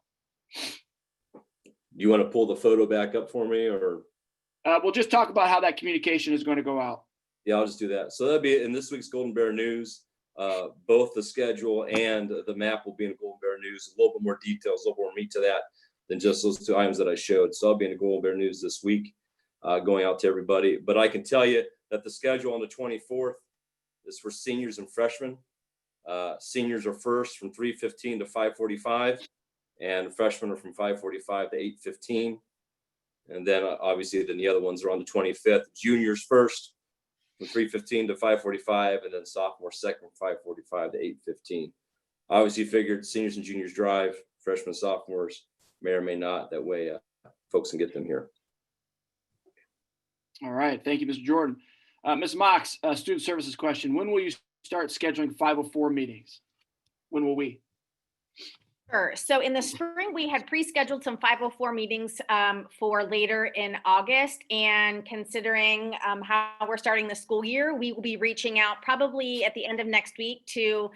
[SPEAKER 3] Do you want to pull the photo back up for me, or?
[SPEAKER 1] We'll just talk about how that communication is going to go out.
[SPEAKER 3] Yeah, I'll just do that. So that'll be in this week's Golden Bear News. Both the schedule and the map will be in the Golden Bear News. A little bit more details, a little more meat to that than just those two items that I showed. So I'll be in the Golden Bear News this week, going out to everybody. But I can tell you that the schedule on the 24th is for seniors and freshmen. Seniors are first from 3:15 to 5:45, and freshmen are from 5:45 to 8:15. And then obviously then the other ones are on the 25th. Juniors first from 3:15 to 5:45, and then sophomores second from 5:45 to 8:15. Obviously figured seniors and juniors drive, freshmen and sophomores may or may not. That way folks can get them here.
[SPEAKER 1] All right, thank you, Mr. Jordan. Ms. Mox, student services question. When will you start scheduling 504 meetings? When will we?
[SPEAKER 4] Sure. So in the spring, we had pre-scheduled some 504 meetings for later in August. And considering how we're starting the school year, we will be reaching out probably at the end of next week to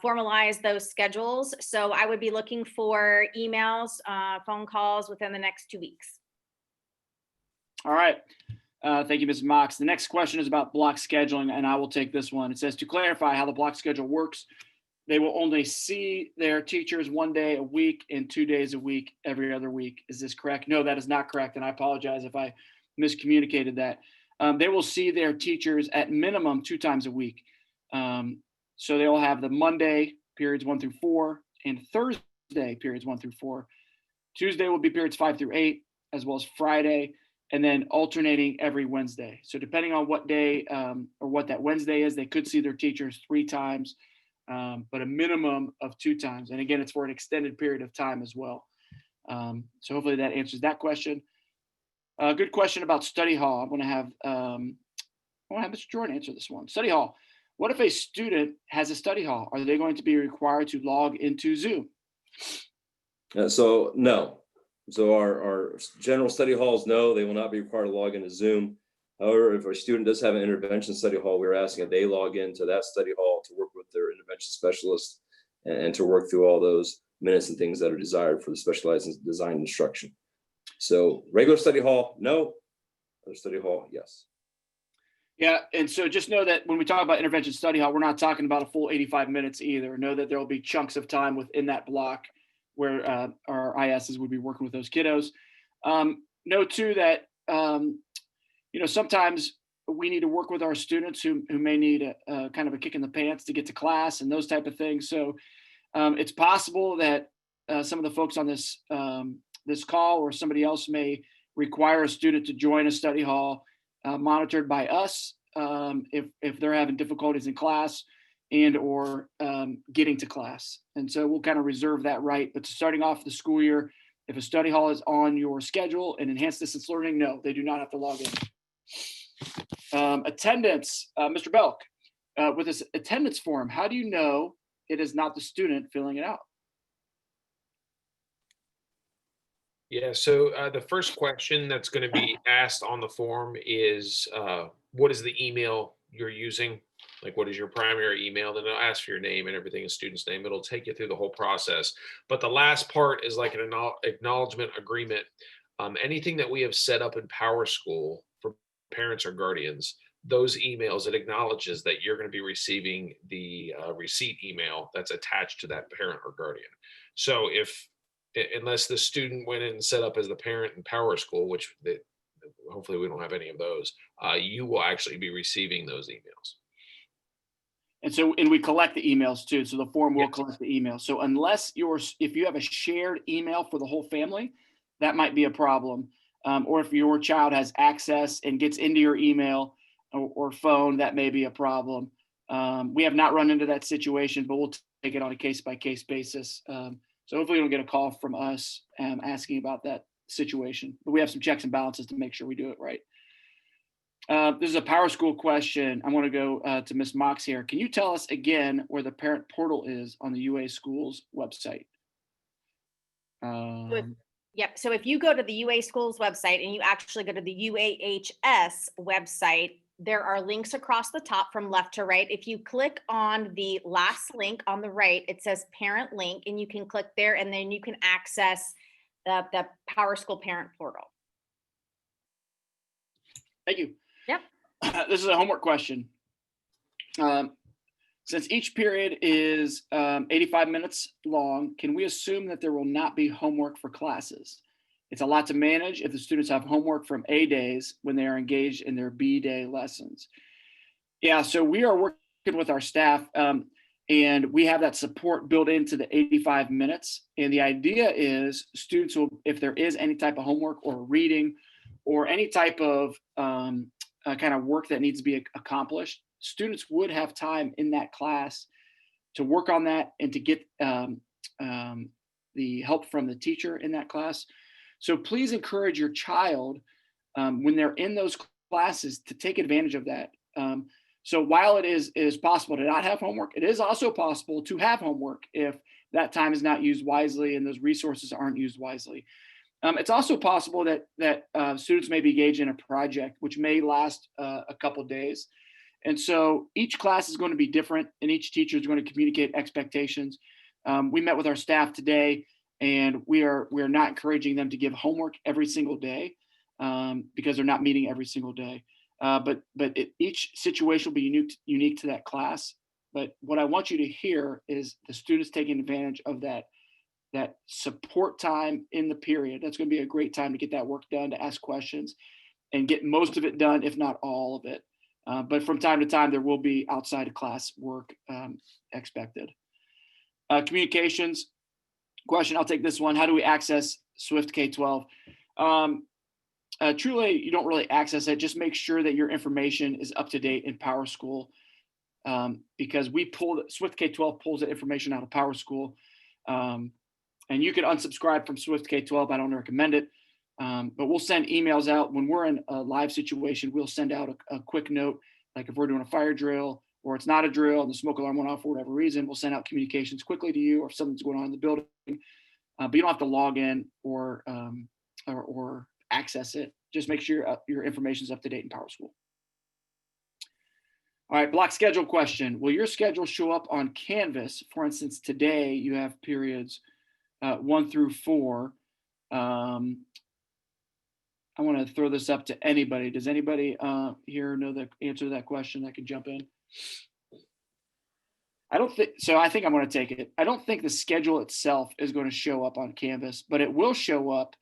[SPEAKER 4] formalize those schedules. So I would be looking for emails, phone calls within the next 2 weeks.
[SPEAKER 1] All right. Thank you, Ms. Mox. The next question is about block scheduling, and I will take this one. It says, to clarify how the block schedule works, they will only see their teachers 1 day a week and 2 days a week every other week. Is this correct? No, that is not correct. And I apologize if I miscommunicated that. They will see their teachers at minimum 2 times a week. So they will have the Monday periods 1 through 4 and Thursday periods 1 through 4. Tuesday will be periods 5 through 8, as well as Friday, and then alternating every Wednesday. So depending on what day or what that Wednesday is, they could see their teachers 3 times. But a minimum of 2 times. And again, it's for an extended period of time as well. So hopefully that answers that question. Good question about study hall. I want to have Mr. Jordan answer this one. Study hall. What if a student has a study hall? Are they going to be required to log into Zoom?
[SPEAKER 3] So no. So our general study halls, no, they will not be required to log into Zoom. However, if a student does have an intervention study hall, we're asking that they log into that study hall to work with their intervention specialist and to work through all those minutes and things that are desired for the specialized design instruction. So regular study hall, no. Other study hall, yes.
[SPEAKER 1] Yeah, and so just know that when we talk about intervention study hall, we're not talking about a full 85 minutes either. Know that there will be chunks of time within that block where our ISs would be working with those kiddos. Know too that sometimes we need to work with our students who may need a kind of a kick in the pants to get to class and those type of things. So it's possible that some of the folks on this call or somebody else may require a student to join a study hall monitored by us if they're having difficulties in class and or getting to class. And so we'll kind of reserve that right. But starting off the school year, if a study hall is on your schedule and enhanced distance learning, no, they do not have to log in. Attendance, Mr. Belk, with this attendance form, how do you know it is not the student filling it out?
[SPEAKER 2] Yeah, so the first question that's going to be asked on the form is, what is the email you're using? Like, what is your primary email? Then it'll ask for your name and everything, a student's name. It'll take you through the whole process. But the last part is like an acknowledgement agreement. Anything that we have set up in PowerSchool for parents or guardians, those emails, it acknowledges that you're going to be receiving the receipt email that's attached to that parent or guardian. So unless the student went in and set up as the parent in PowerSchool, which hopefully we don't have any of those, you will actually be receiving those emails.
[SPEAKER 1] And we collect the emails too. So the form will collect the emails. So if you have a shared email for the whole family, that might be a problem. Or if your child has access and gets into your email or phone, that may be a problem. We have not run into that situation, but we'll take it on a case-by-case basis. So hopefully you'll get a call from us asking about that situation. But we have some checks and balances to make sure we do it right. This is a PowerSchool question. I want to go to Ms. Mox here. Can you tell us again where the parent portal is on the UA Schools website?
[SPEAKER 4] Yep. So if you go to the UA Schools website and you actually go to the UAHS website, there are links across the top from left to right. If you click on the last link on the right, it says parent link, and you can click there and then you can access the PowerSchool parent portal.
[SPEAKER 1] Thank you.
[SPEAKER 4] Yep.
[SPEAKER 1] This is a homework question. Since each period is 85 minutes long, can we assume that there will not be homework for classes? It's a lot to manage if the students have homework from A days when they are engaged in their B day lessons. Yeah, so we are working with our staff and we have that support built into the 85 minutes. And the idea is students will, if there is any type of homework or reading or any type of kind of work that needs to be accomplished, students would have time in that class to work on that and to get the help from the teacher in that class. So please encourage your child when they're in those classes to take advantage of that. So while it is possible to not have homework, it is also possible to have homework if that time is not used wisely and those resources aren't used wisely. It's also possible that students may be engaged in a project which may last a couple days. And so each class is going to be different and each teacher is going to communicate expectations. We met with our staff today and we are not encouraging them to give homework every single day because they're not meeting every single day. But each situation will be unique to that class. But what I want you to hear is the students taking advantage of that support time in the period. That's going to be a great time to get that work done, to ask questions and get most of it done, if not all of it. But from time to time, there will be outside of class work expected. Communications question, I'll take this one. How do we access Swift K-12? Truly, you don't really access it. Just make sure that your information is up to date in PowerSchool because Swift K-12 pulls that information out of PowerSchool. And you can unsubscribe from Swift K-12. I don't recommend it. But we'll send emails out when we're in a live situation. We'll send out a quick note, like if we're doing a fire drill or it's not a drill and the smoke alarm went off for whatever reason, we'll send out communications quickly to you or if something's going on in the building. But you don't have to log in or access it. Just make sure your information is up to date in PowerSchool. All right, block schedule question. Will your schedule show up on Canvas? For instance, today you have periods 1 through 4. I want to throw this up to anybody. Does anybody here know the answer to that question that can jump in? I don't think so. I think I'm going to take it. I don't think the schedule itself is going to show up on Canvas, but it will show up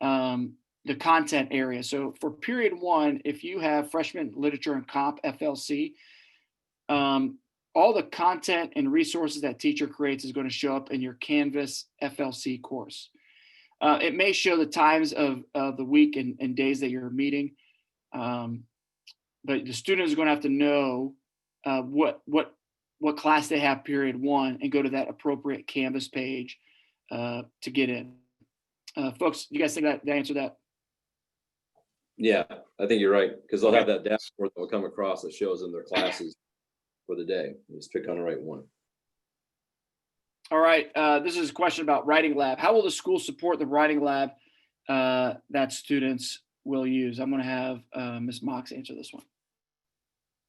[SPEAKER 1] the content area. So for period 1, if you have freshman literature and comp FLC, all the content and resources that teacher creates is going to show up in your Canvas FLC course. It may show the times of the week and days that you're meeting, but the student is going to have to know what class they have period 1 and go to that appropriate Canvas page to get in. Folks, you guys think that answered that?
[SPEAKER 3] Yeah, I think you're right, because they'll have that dashboard that will come across that shows them their classes for the day. You just pick on the right one.
[SPEAKER 1] All right, this is a question about writing lab. How will the school support the writing lab that students will use? I'm going to have Ms. Mox answer this one.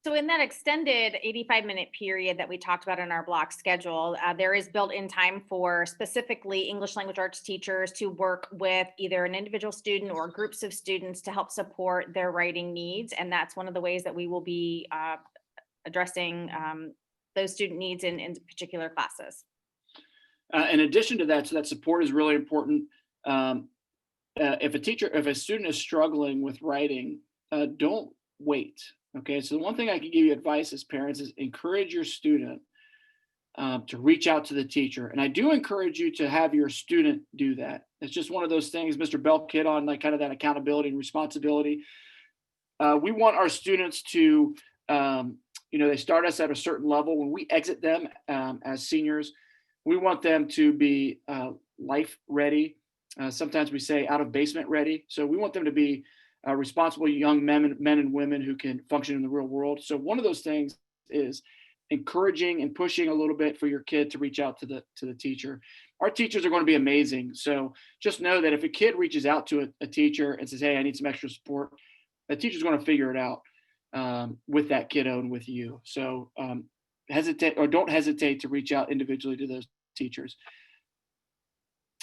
[SPEAKER 4] So in that extended 85-minute period that we talked about in our block schedule, there is built-in time for specifically English language arts teachers to work with either an individual student or groups of students to help support their writing needs. And that's one of the ways that we will be addressing those student needs in particular classes.
[SPEAKER 1] In addition to that, so that support is really important. If a student is struggling with writing, don't wait. Okay, so the one thing I can give you advice as parents is encourage your student to reach out to the teacher. And I do encourage you to have your student do that. It's just one of those things Mr. Belk hit on, like kind of that accountability and responsibility. We want our students to, they start us at a certain level. When we exit them as seniors, we want them to be life ready. Sometimes we say out of basement ready. So we want them to be responsible young men and women who can function in the real world. So one of those things is encouraging and pushing a little bit for your kid to reach out to the teacher. Our teachers are going to be amazing. So just know that if a kid reaches out to a teacher and says, hey, I need some extra support, the teacher's going to figure it out with that kiddo and with you. So don't hesitate to reach out individually to those teachers.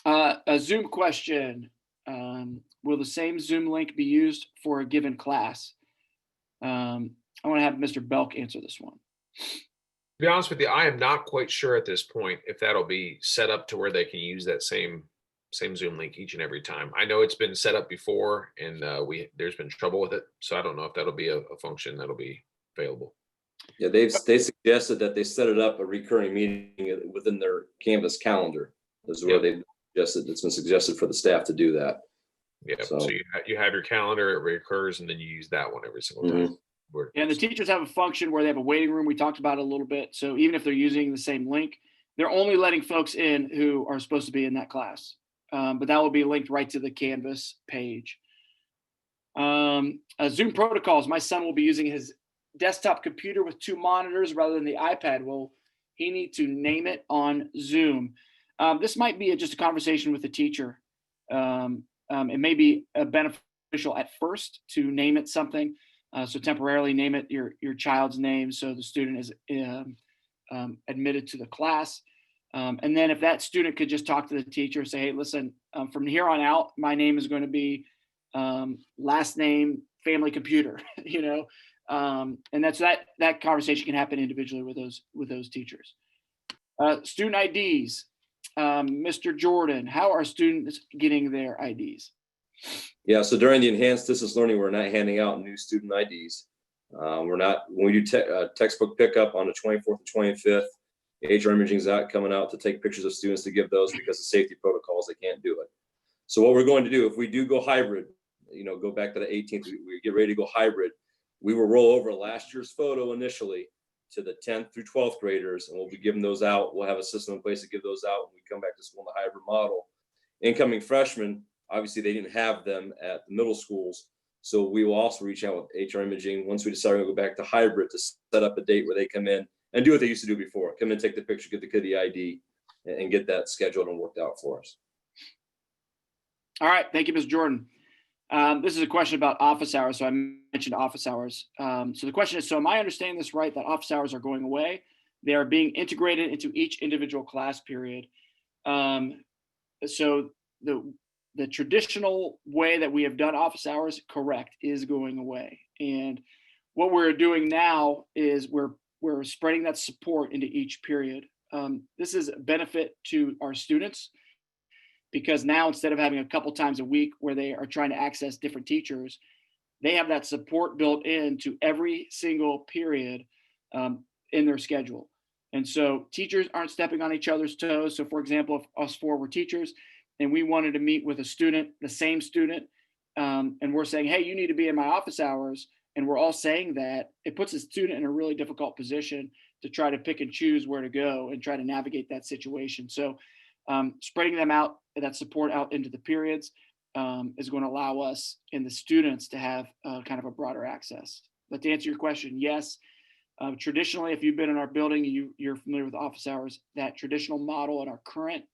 [SPEAKER 1] A Zoom question. Will the same Zoom link be used for a given class? I want to have Mr. Belk answer this one.
[SPEAKER 2] To be honest with you, I am not quite sure at this point if that'll be set up to where they can use that same Zoom link each and every time. I know it's been set up before and there's been trouble with it. So I don't know if that'll be a function that'll be available.
[SPEAKER 3] Yeah, they suggested that they set it up a recurring meeting within their Canvas calendar. This is where it's been suggested for the staff to do that.
[SPEAKER 2] Yeah, so you have your calendar, it recurs, and then you use that one every single time.
[SPEAKER 1] And the teachers have a function where they have a waiting room. We talked about it a little bit. So even if they're using the same link, they're only letting folks in who are supposed to be in that class. But that will be linked right to the Canvas page. Zoom protocols. My son will be using his desktop computer with 2 monitors rather than the iPad. Will he need to name it on Zoom? This might be just a conversation with the teacher. It may be beneficial at first to name it something. So temporarily name it your child's name so the student is admitted to the class. And then if that student could just talk to the teacher, say, hey, listen, from here on out, my name is going to be last name, family computer, and that conversation can happen individually with those teachers. Student IDs. Mr. Jordan, how are students getting their IDs?
[SPEAKER 3] Yeah, so during the enhanced distance learning, we're not handing out new student IDs. When we do textbook pickup on the 24th and 25th, HR Imaging's out coming out to take pictures of students to give those because of safety protocols, they can't do it. So what we're going to do, if we do go hybrid, go back to the 18th, we get ready to go hybrid, we will roll over last year's photo initially to the 10th through 12th graders, and we'll be giving those out. We'll have a system in place to give those out when we come back to school in the hybrid model. Incoming freshmen, obviously they didn't have them at the middle schools. So we will also reach out with HR Imaging once we decide we're going to go back to hybrid to set up a date where they come in and do what they used to do before. Come in, take the picture, get the kid the ID, and get that scheduled and worked out for us.
[SPEAKER 1] All right. Thank you, Ms. Jordan. This is a question about office hours. So I mentioned office hours. So the question is, so am I understanding this right, that office hours are going away? They are being integrated into each individual class period. So the traditional way that we have done office hours, correct, is going away. And what we're doing now is we're spreading that support into each period. This is a benefit to our students because now instead of having a couple times a week where they are trying to access different teachers, they have that support built into every single period in their schedule. And so teachers aren't stepping on each other's toes. So for example, if us four were teachers and we wanted to meet with a student, the same student, and we're saying, hey, you need to be in my office hours, and we're all saying that, it puts a student in a really difficult position to try to pick and choose where to go and try to navigate that situation. So spreading them out, that support out into the periods is going to allow us and the students to have kind of a broader access. But to answer your question, yes, traditionally, if you've been in our building, you're familiar with office hours, that traditional model in our current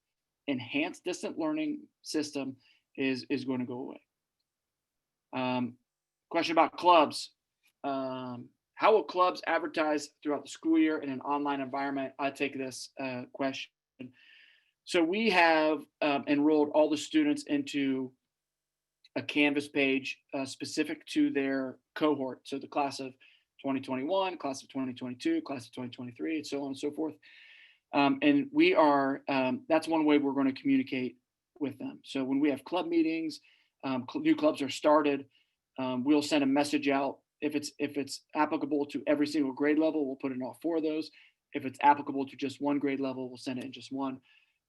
[SPEAKER 1] enhanced distant learning system is going to go away. Question about clubs. How will clubs advertise throughout the school year in an online environment? I take this question. So we have enrolled all the students into a Canvas page specific to their cohort. So the class of 2021, class of 2022, class of 2023, and so on and so forth. And we are, that's one way we're going to communicate with them. So when we have club meetings, new clubs are started, we'll send a message out. If it's applicable to every single grade level, we'll put it in all four of those. If it's applicable to just one grade level, we'll send it in just one.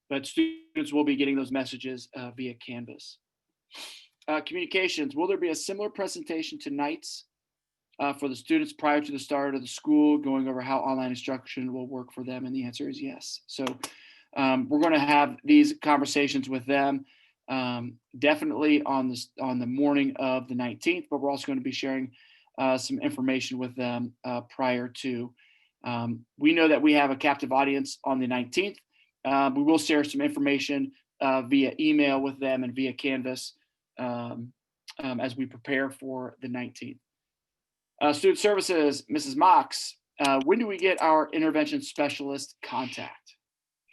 [SPEAKER 1] But students will be getting those messages via Canvas. Communications, will there be a similar presentation tonight's for the students prior to the start of the school, going over how online instruction will work for them? And the answer is yes. So we're going to have these conversations with them definitely on the morning of the 19th, but we're also going to be sharing some information with them prior to. We know that we have a captive audience on the 19th. We will share some information via email with them and via Canvas as we prepare for the 19th. Student services, Mrs. Mox, when do we get our intervention specialist contact?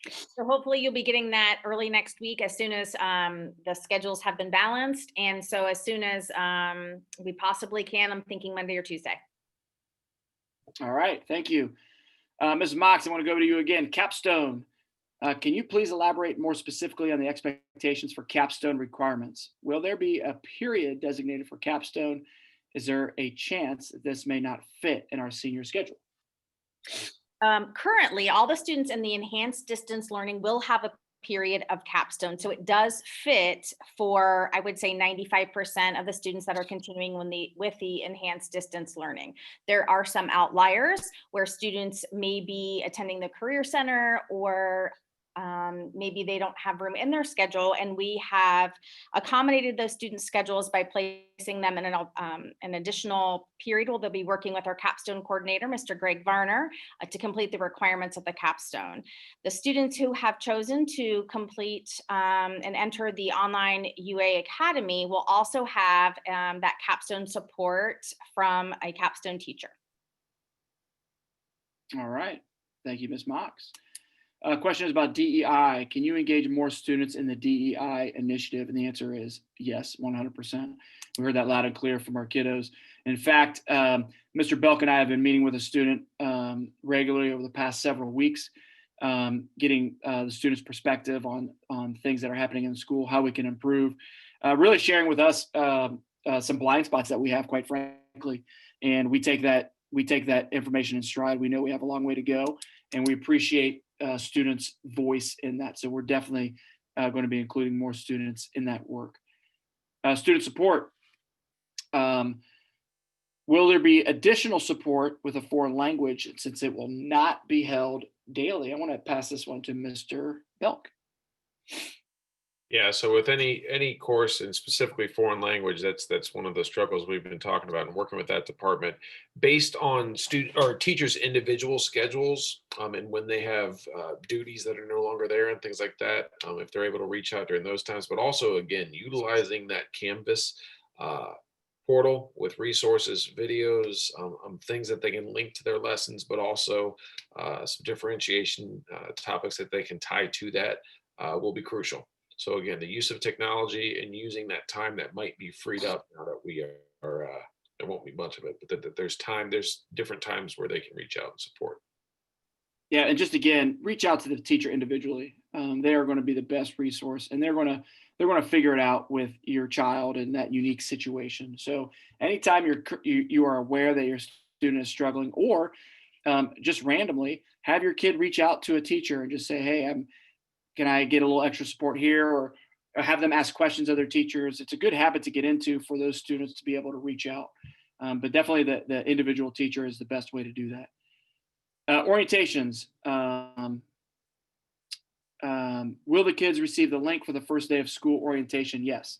[SPEAKER 4] So hopefully you'll be getting that early next week as soon as the schedules have been balanced. And so as soon as we possibly can, I'm thinking Monday or Tuesday.
[SPEAKER 1] All right, thank you. Ms. Mox, I want to go to you again. Capstone, can you please elaborate more specifically on the expectations for capstone requirements? Will there be a period designated for capstone? Is there a chance that this may not fit in our senior schedule?
[SPEAKER 4] Currently, all the students in the enhanced distance learning will have a period of capstone. So it does fit for, I would say, 95% of the students that are continuing with the enhanced distance learning. There are some outliers where students may be attending the Career Center or maybe they don't have room in their schedule, and we have accommodated those students' schedules by placing them in an additional period where they'll be working with our capstone coordinator, Mr. Greg Varner, to complete the requirements of the capstone. The students who have chosen to complete and enter the online UA Academy will also have that capstone support from a capstone teacher.
[SPEAKER 1] All right. Thank you, Ms. Mox. Question is about DEI. Can you engage more students in the DEI initiative? And the answer is yes, 100%. We heard that loud and clear from our kiddos. In fact, Mr. Belk and I have been meeting with a student regularly over the past several weeks, getting the students' perspective on things that are happening in the school, how we can improve, really sharing with us some blind spots that we have, quite frankly. And we take that information in stride. We know we have a long way to go, and we appreciate students' voice in that. So we're definitely going to be including more students in that work. Student support. Will there be additional support with a foreign language since it will not be held daily? I want to pass this one to Mr. Belk.
[SPEAKER 2] Yeah, so with any course, and specifically foreign language, that's one of the struggles we've been talking about and working with that department, based on student or teachers' individual schedules, and when they have duties that are no longer there and things like that, if they're able to reach out during those times, but also again utilizing that Canvas portal with resources, videos, things that they can link to their lessons, but also some differentiation topics that they can tie to that will be crucial. So again, the use of technology and using that time that might be freed up now that we are there won't be much of it, but that there's different times where they can reach out and support.
[SPEAKER 1] Yeah, and just again, reach out to the teacher individually. They are going to be the best resource, and they're going to figure it out with your child in that unique situation. So anytime you are aware that your student is struggling, or just randomly have your kid reach out to a teacher and just say, "Hey, can I get a little extra support here?" Or have them ask questions of their teachers. It's a good habit to get into for those students to be able to reach out. But definitely the individual teacher is the best way to do that. Orientations. Will the kids receive the link for the first day of school orientation? Yes.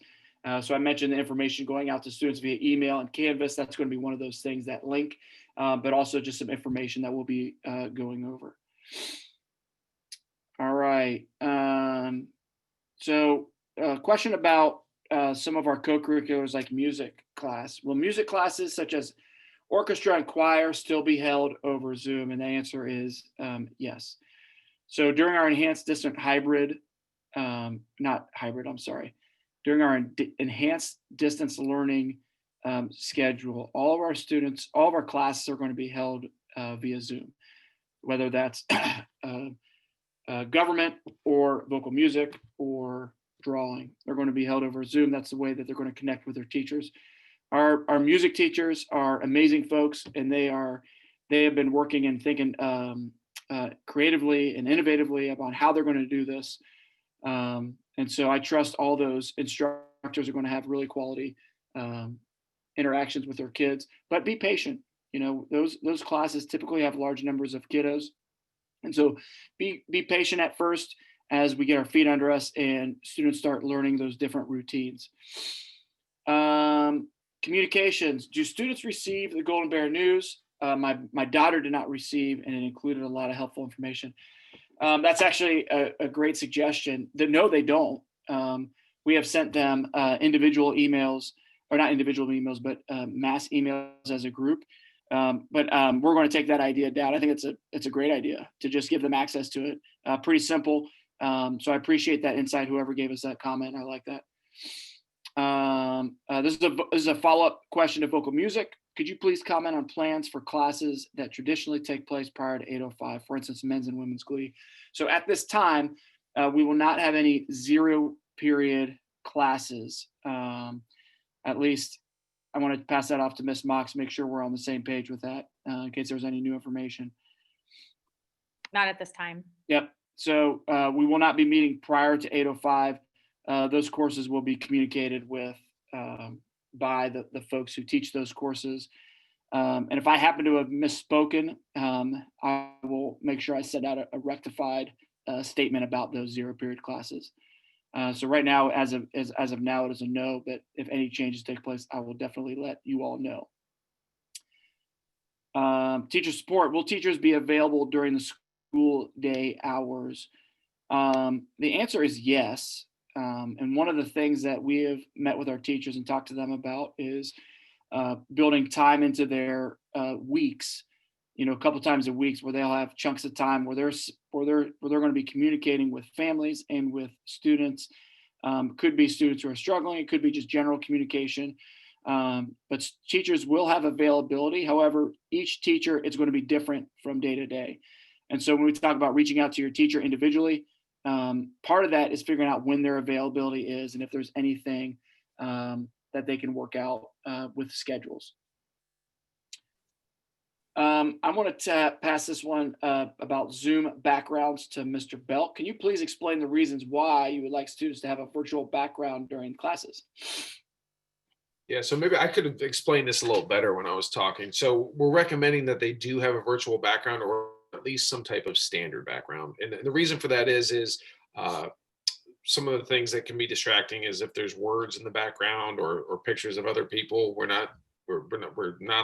[SPEAKER 1] So I mentioned the information going out to students via email and Canvas. That's going to be one of those things, that link, but also just some information that we'll be going over. All right. So question about some of our co-curriculars like music class. Will music classes such as orchestra and choir still be held over Zoom? And the answer is yes. So during our enhanced distance hybrid, not hybrid, I'm sorry. During our enhanced distance learning schedule, all of our students, all of our classes are going to be held via Zoom, whether that's government or vocal music or drawing. They're going to be held over Zoom. That's the way that they're going to connect with their teachers. Our music teachers are amazing folks, and they have been working and thinking creatively and innovatively about how they're going to do this. And so I trust all those instructors are going to have really quality interactions with their kids, but be patient. You know, those classes typically have large numbers of kiddos. And so be patient at first as we get our feet under us and students start learning those different routines. Communications. Do students receive the Golden Bear News? My daughter did not receive, and it included a lot of helpful information. That's actually a great suggestion. No, they don't. We have sent them individual emails, or not individual emails, but mass emails as a group. But we're going to take that idea down. I think it's a great idea to just give them access to it. Pretty simple. So I appreciate that insight, whoever gave us that comment. I like that. This is a follow-up question to vocal music. Could you please comment on plans for classes that traditionally take place prior to 8:05, for instance, men's and women's glee? So at this time, we will not have any 0 period classes. At least I want to pass that off to Ms. Mox, make sure we're on the same page with that in case there's any new information.
[SPEAKER 4] Not at this time.
[SPEAKER 1] Yep. So we will not be meeting prior to 8:05. Those courses will be communicated with by the folks who teach those courses. And if I happen to have misspoken, I will make sure I send out a rectified statement about those 0 period classes. So right now, as of now, it is a no, but if any changes take place, I will definitely let you all know. Teacher support, will teachers be available during the school day hours? The answer is yes. And one of the things that we have met with our teachers and talked to them about is building time into their weeks, a couple times a week where they'll have chunks of time where they're going to be communicating with families and with students. Could be students who are struggling. It could be just general communication. But teachers will have availability. However, each teacher is going to be different from day to day. And so when we talk about reaching out to your teacher individually, part of that is figuring out when their availability is and if there's anything that they can work out with schedules. I want to pass this one about Zoom backgrounds to Mr. Belk. Can you please explain the reasons why you would like students to have a virtual background during classes?
[SPEAKER 2] Yeah, so maybe I could have explained this a little better when I was talking. So we're recommending that they do have a virtual background or at least some type of standard background. And the reason for that is some of the things that can be distracting is if there's words in the background or pictures of other people. We're not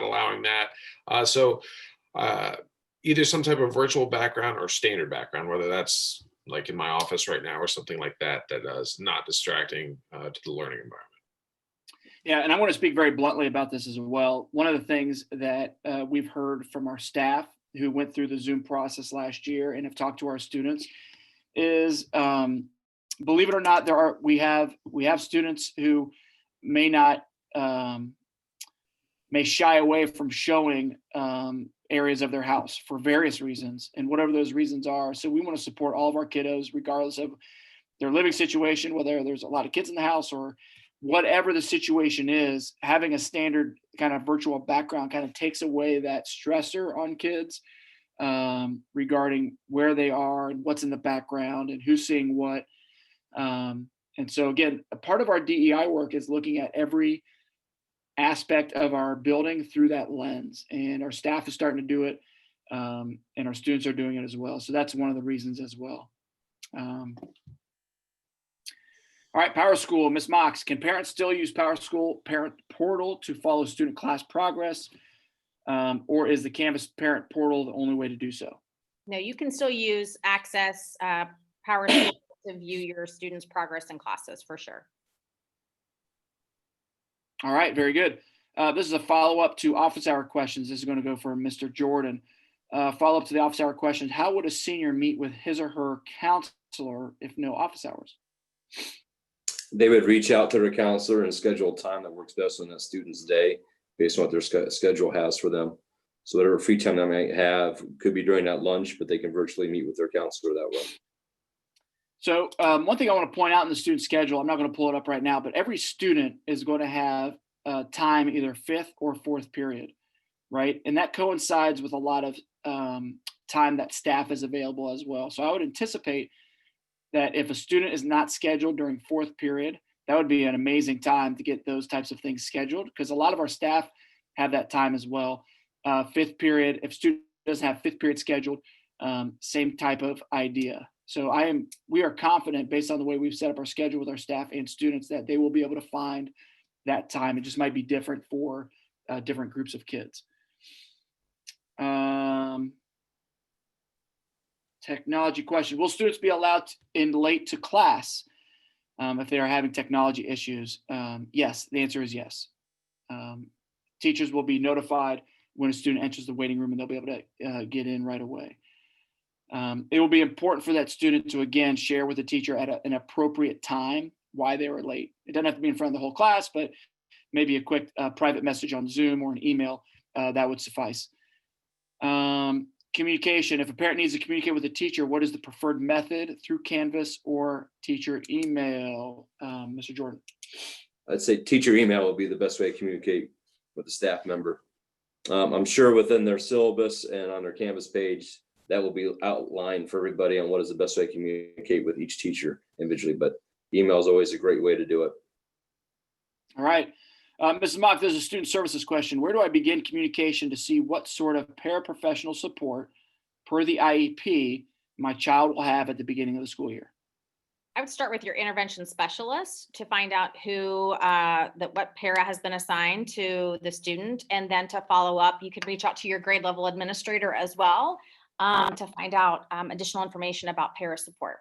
[SPEAKER 2] allowing that. So either some type of virtual background or standard background, whether that's like in my office right now or something like that, that is not distracting to the learning environment.
[SPEAKER 1] Yeah, and I want to speak very bluntly about this as well. One of the things that we've heard from our staff who went through the Zoom process last year and have talked to our students is, believe it or not, we have students who may not may shy away from showing areas of their house for various reasons, and whatever those reasons are. So we want to support all of our kiddos, regardless of their living situation, whether there's a lot of kids in the house or whatever the situation is. Having a standard kind of virtual background kind of takes away that stressor on kids regarding where they are and what's in the background and who's seeing what. And so again, a part of our DEI work is looking at every aspect of our building through that lens, and our staff is starting to do it, and our students are doing it as well. So that's one of the reasons as well. All right, Power School, Ms. Mox, can parents still use Power School Parent Portal to follow student class progress? Or is the Canvas Parent Portal the only way to do so?
[SPEAKER 4] No, you can still use Access Power School to view your students' progress in classes for sure.
[SPEAKER 1] All right, very good. This is a follow-up to office hour questions. This is going to go for Mr. Jordan. Follow-up to the office hour questions. How would a senior meet with his or her counselor if no office hours?
[SPEAKER 3] They would reach out to their counselor and schedule a time that works best on that student's day based on what their schedule has for them. So whatever free time they might have could be during that lunch, but they can virtually meet with their counselor that way.
[SPEAKER 1] So one thing I want to point out in the student schedule, I'm not going to pull it up right now, but every student is going to have time either 5th or 4th period, right? And that coincides with a lot of time that staff is available as well. So I would anticipate that if a student is not scheduled during 4th period, that would be an amazing time to get those types of things scheduled, because a lot of our staff have that time as well. 5th period, if student doesn't have 5th period scheduled, same type of idea. So we are confident based on the way we've set up our schedule with our staff and students that they will be able to find that time. It just might be different for different groups of kids. Technology question. Will students be allowed in late to class if they are having technology issues? Yes, the answer is yes. Teachers will be notified when a student enters the waiting room, and they'll be able to get in right away. It will be important for that student to, again, share with the teacher at an appropriate time why they were late. It doesn't have to be in front of the whole class, but maybe a quick private message on Zoom or an email, that would suffice. Communication. If a parent needs to communicate with a teacher, what is the preferred method, through Canvas or teacher email? Mr. Jordan.
[SPEAKER 3] I'd say teacher email will be the best way to communicate with a staff member. I'm sure within their syllabus and on their Canvas page, that will be outlined for everybody on what is the best way to communicate with each teacher individually, but email is always a great way to do it.
[SPEAKER 1] All right. Mrs. Mock, there's a student services question. Where do I begin communication to see what sort of paraprofessional support per the IEP my child will have at the beginning of the school year?
[SPEAKER 4] I would start with your intervention specialist to find out what para has been assigned to the student. And then to follow up, you could reach out to your grade level administrator as well to find out additional information about para support.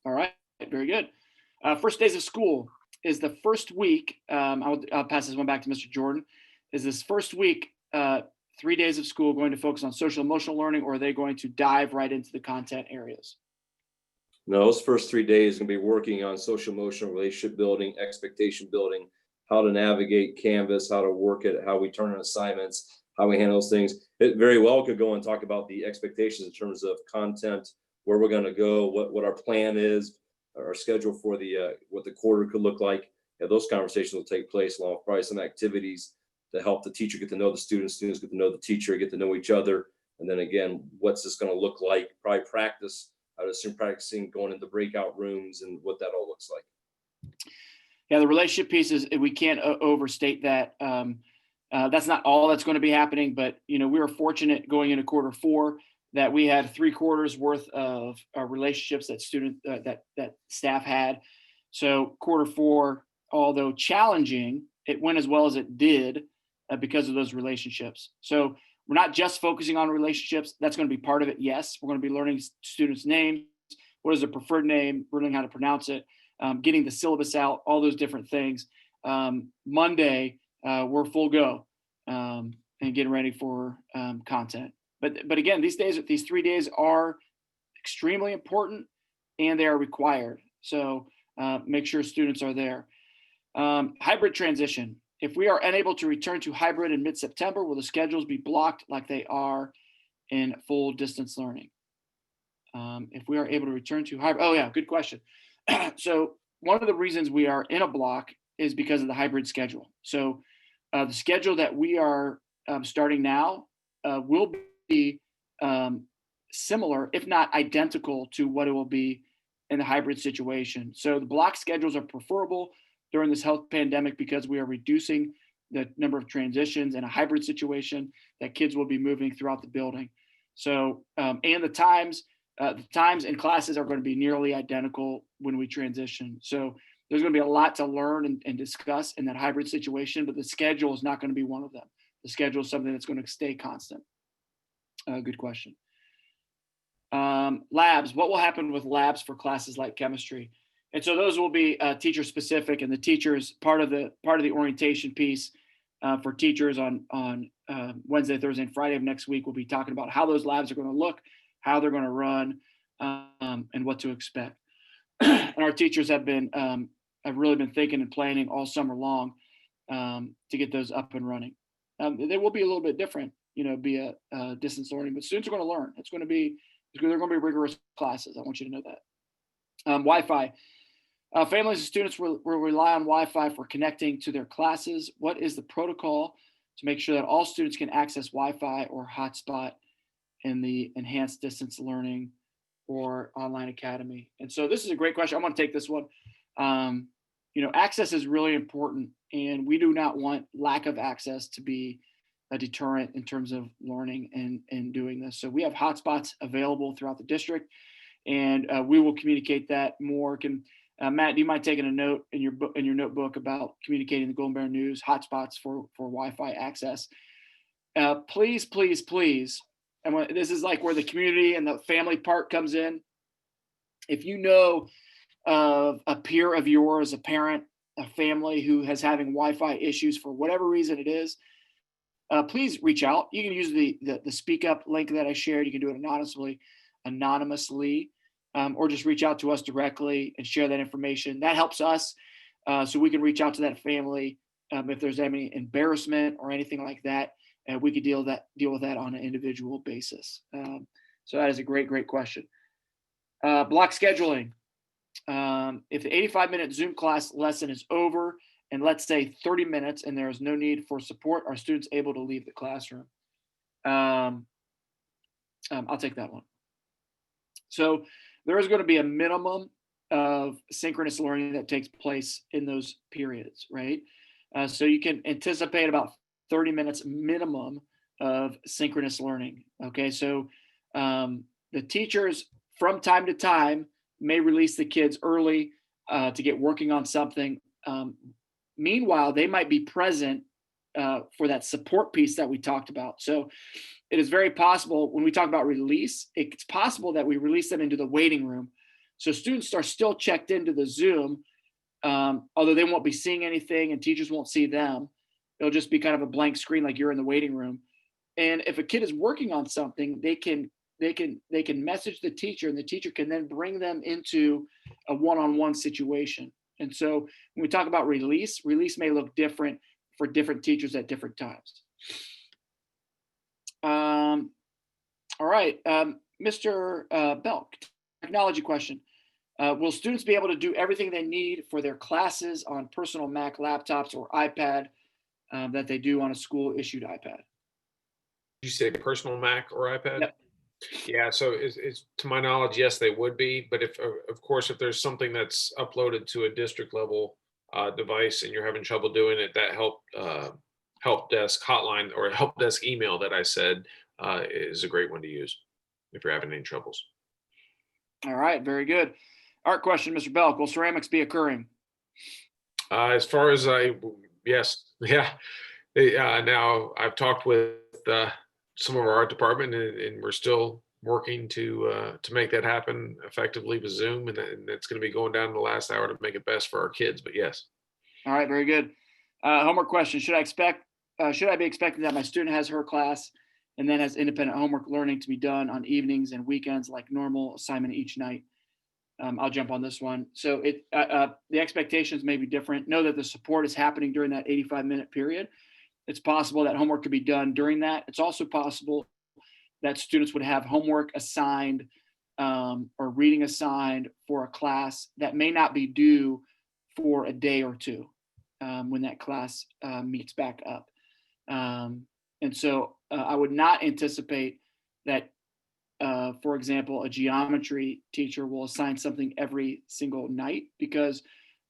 [SPEAKER 1] All right, very good. First days of school is the first week. I'll pass this one back to Mr. Jordan. Is this first week, 3 days of school, going to focus on social emotional learning, or are they going to dive right into the content areas?
[SPEAKER 3] No, those first 3 days going to be working on social emotional relationship building, expectation building, how to navigate Canvas, how to work it, how we turn in assignments, how we handle those things. It very well could go and talk about the expectations in terms of content, where we're going to go, what our plan is, our schedule for the what the quarter could look like. Yeah, those conversations will take place along with probably some activities to help the teacher get to know the students get to know the teacher, get to know each other. And then again, what's this going to look like? Probably practice. I would assume practicing going into breakout rooms and what that all looks like.
[SPEAKER 1] Yeah, the relationship piece is, we can't overstate that. That's not all that's going to be happening, but we were fortunate going into quarter 4 that we had 3 quarters worth of relationships that that staff had. So quarter 4, although challenging, it went as well as it did because of those relationships. So we're not just focusing on relationships. That's going to be part of it. Yes, we're going to be learning students' names. What is their preferred name? Learning how to pronounce it. Getting the syllabus out. All those different things. Monday, we're full go and getting ready for content. But again, these 3 days are extremely important and they are required. So make sure students are there. Hybrid transition. If we are unable to return to hybrid in mid-September, will the schedules be blocked like they are in full distance learning? If we are able to return to hybrid, oh yeah, good question. So one of the reasons we are in a block is because of the hybrid schedule. So the schedule that we are starting now will be similar, if not identical, to what it will be in the hybrid situation. So the block schedules are preferable during this health pandemic because we are reducing the number of transitions in a hybrid situation that kids will be moving throughout the building. So, and the times and classes are going to be nearly identical when we transition. So there's going to be a lot to learn and discuss in that hybrid situation, but the schedule is not going to be one of them. The schedule is something that's going to stay constant. Good question. Labs, what will happen with labs for classes like chemistry? And so those will be teacher specific, and the teachers part of the orientation piece for teachers on Wednesday, Thursday, and Friday of next week. We'll be talking about how those labs are going to look, how they're going to run, and what to expect. And our teachers have really been thinking and planning all summer long to get those up and running. They will be a little bit different, be a distance learning, but students are going to learn. They're going to be rigorous classes. I want you to know that. Wi-Fi. Families and students will rely on Wi-Fi for connecting to their classes. What is the protocol to make sure that all students can access Wi-Fi or hotspot in the enhanced distance learning or online academy? And so this is a great question. I want to take this one. Access is really important, and we do not want lack of access to be a deterrent in terms of learning and doing this. So we have hotspots available throughout the district, and we will communicate that more. Matt, do you mind taking a note in your notebook about communicating the Golden Bear News hotspots for Wi-Fi access? Please, please, please. And this is like where the community and the family part comes in. If you know of a peer of yours, a parent, a family who has having Wi-Fi issues for whatever reason it is, please reach out. You can use the Speak Up link that I shared. You can do it anonymously, or just reach out to us directly and share that information. That helps us so we can reach out to that family if there's any embarrassment or anything like that, and we could deal with that on an individual basis. So that is a great question. Block scheduling. If the 85-minute Zoom class lesson is over and let's say 30 minutes and there is no need for support, are students able to leave the classroom? I'll take that one. So there is going to be a minimum of synchronous learning that takes place in those periods, right? So you can anticipate about 30 minutes minimum of synchronous learning. Okay, so the teachers from time to time may release the kids early to get working on something. Meanwhile, they might be present for that support piece that we talked about. So it is very possible when we talk about release, it's possible that we release them into the waiting room. So students are still checked into the Zoom, although they won't be seeing anything and teachers won't see them. It'll just be kind of a blank screen like you're in the waiting room. And if a kid is working on something, they can message the teacher, and the teacher can then bring them into a one-on-one situation. And so when we talk about release may look different for different teachers at different times. All right, Mr. Belk, technology question. Will students be able to do everything they need for their classes on personal Mac laptops or iPad that they do on a school issued iPad?
[SPEAKER 2] You say personal Mac or iPad?
[SPEAKER 1] Yep.
[SPEAKER 2] Yeah, so it's to my knowledge, yes, they would be. But if, of course, if there's something that's uploaded to a district level device and you're having trouble doing it, that help desk hotline or help desk email that I said is a great one to use if you're having any troubles.
[SPEAKER 1] All right, very good. Art question, Mr. Belk. Will ceramics be occurring?
[SPEAKER 2] As far as yes, yeah. Now I've talked with some of our art department, and we're still working to make that happen effectively with Zoom, and it's going to be going down to the last hour to make it best for our kids. But yes.
[SPEAKER 1] All right, very good. Homework question: should I be expecting that my student has her class and then has independent homework learning to be done on evenings and weekends like normal assignment each night? I'll jump on this one. So the expectations may be different. Know that the support is happening during that 85-minute period. It's possible that homework could be done during that. It's also possible that students would have homework assigned or reading assigned for a class that may not be due for a day or two when that class meets back up. And so I would not anticipate that, for example, a geometry teacher will assign something every single night, because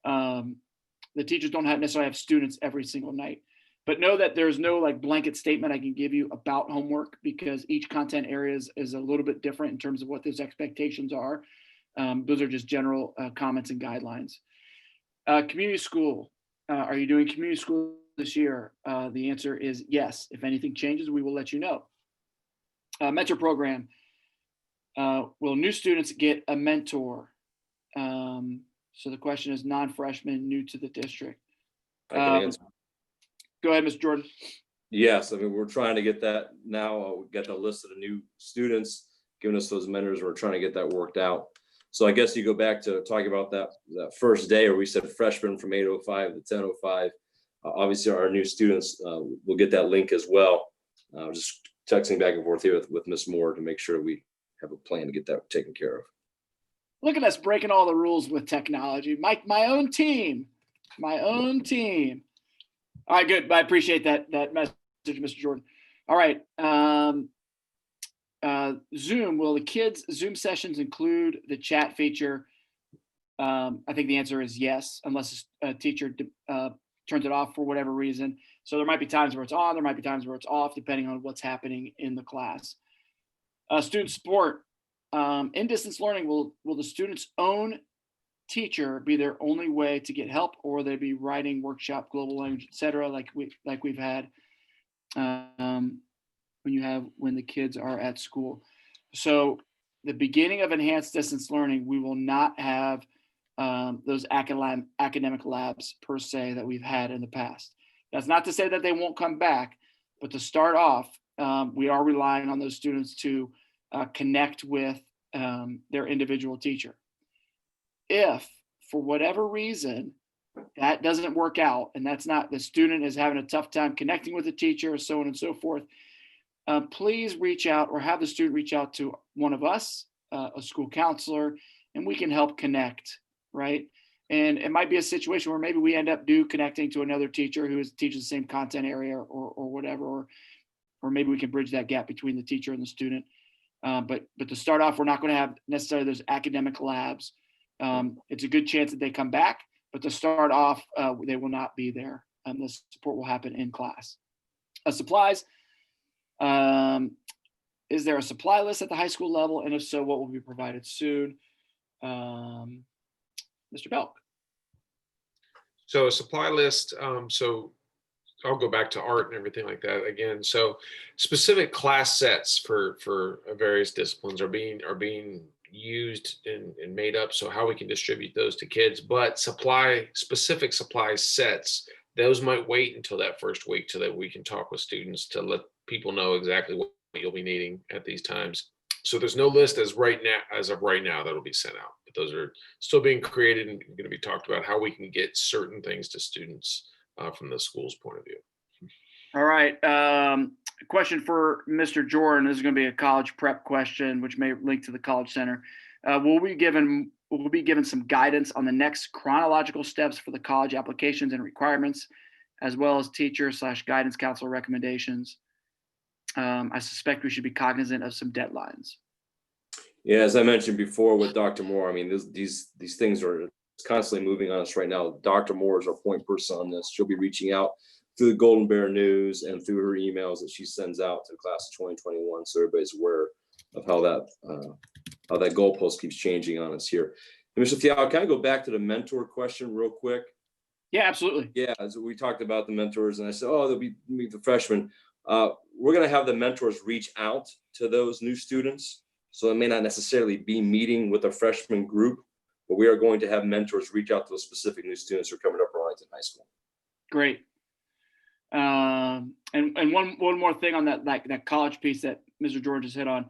[SPEAKER 1] the teachers don't necessarily have students every single night. But know that there's no like blanket statement I can give you about homework, because each content area is a little bit different in terms of what those expectations are. Those are just general comments and guidelines. Community school. Are you doing community school this year? The answer is yes. If anything changes, we will let you know. Mentor program. Will new students get a mentor? So the question is non-freshmen new to the district.
[SPEAKER 3] I can answer.
[SPEAKER 1] Go ahead, Mr. Jordan.
[SPEAKER 3] Yes, I mean, we're trying to get that now. We got the list of the new students, giving us those mentors. We're trying to get that worked out. So I guess you go back to talking about that first day, or we said freshmen from 8:05 to 10:05. Obviously, our new students will get that link as well. Just texting back and forth here with Ms. Moore to make sure we have a plan to get that taken care of.
[SPEAKER 1] Look at us breaking all the rules with technology. My own team. All right, good. I appreciate that message, Mr. Jordan. All right. Zoom, will the kids' Zoom sessions include the chat feature? I think the answer is yes, unless a teacher turns it off for whatever reason. So there might be times where it's on, there might be times where it's off, depending on what's happening in the class. Student support. In distance learning, will the student's own teacher be their only way to get help, or will they be writing workshop, global language, etc., like we've had when the kids are at school? So the beginning of enhanced distance learning, we will not have those academic labs per se that we've had in the past. That's not to say that they won't come back, but to start off, we are relying on those students to connect with their individual teacher. If for whatever reason that doesn't work out, and that's not, the student is having a tough time connecting with the teacher, so on and so forth, please reach out or have the student reach out to one of us, a school counselor, and we can help connect, right? And it might be a situation where maybe we end up connecting to another teacher who teaches the same content area or whatever, or maybe we can bridge that gap between the teacher and the student. But to start off, we're not going to have necessarily those academic labs. It's a good chance that they come back, but to start off, they will not be there. The support will happen in class. Supplies. Is there a supply list at the high school level? And if so, what will be provided soon? Mr. Belk.
[SPEAKER 2] So a supply list, so I'll go back to art and everything like that again. So specific class sets for various disciplines are being used and made up. So how we can distribute those to kids, but specific supply sets, those might wait until that first week so that we can talk with students to let people know exactly what you'll be needing at these times. So there's no list as of right now that'll be sent out, but those are still being created and going to be talked about how we can get certain things to students from the school's point of view.
[SPEAKER 1] All right. Question for Mr. Jordan. This is going to be a college prep question, which may link to the College Center. Will we be given some guidance on the next chronological steps for the college applications and requirements, as well as teacher/guidance counselor recommendations? I suspect we should be cognizant of some deadlines.
[SPEAKER 3] Yeah, as I mentioned before with Dr. Moore, I mean, these things are constantly moving on us right now. Dr. Moore is our point person on this. She'll be reaching out through the Golden Bear News and through her emails that she sends out to the class of 2021, so everybody's aware of how that goalpost keeps changing on us here. And Mr. Thiago, can I go back to the mentor question real quick?
[SPEAKER 1] Yeah, absolutely.
[SPEAKER 3] Yeah, as we talked about the mentors, and I said, oh, they'll be meet the freshmen. We're going to have the mentors reach out to those new students. So it may not necessarily be meeting with a freshman group, but we are going to have mentors reach out to those specific new students who are coming up to Arlington High School.
[SPEAKER 1] Great. And one more thing on that college piece that Mr. George has hit on.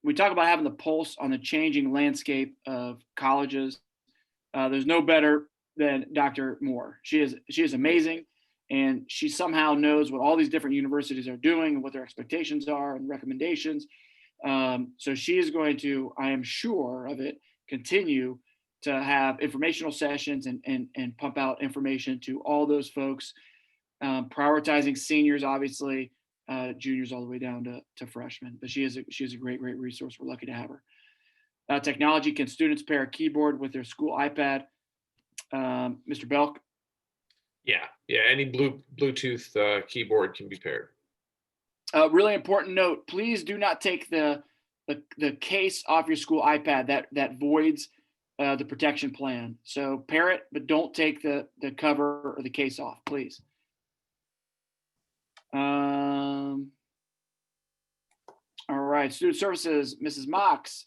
[SPEAKER 1] We talk about having the pulse on the changing landscape of colleges. There's no better than Dr. Moore. She is amazing, and she somehow knows what all these different universities are doing and what their expectations are and recommendations. So she is going to, I am sure of it, continue to have informational sessions and pump out information to all those folks, prioritizing seniors, obviously, juniors all the way down to freshmen. But she is a great resource. We're lucky to have her. Technology: can students pair a keyboard with their school iPad? Mr. Belk.
[SPEAKER 2] Yeah. Any Bluetooth keyboard can be paired.
[SPEAKER 1] Really important note: please do not take the case off your school iPad. That voids the protection plan. So pair it, but don't take the cover or the case off, please. All right, student services, Mrs. Mox.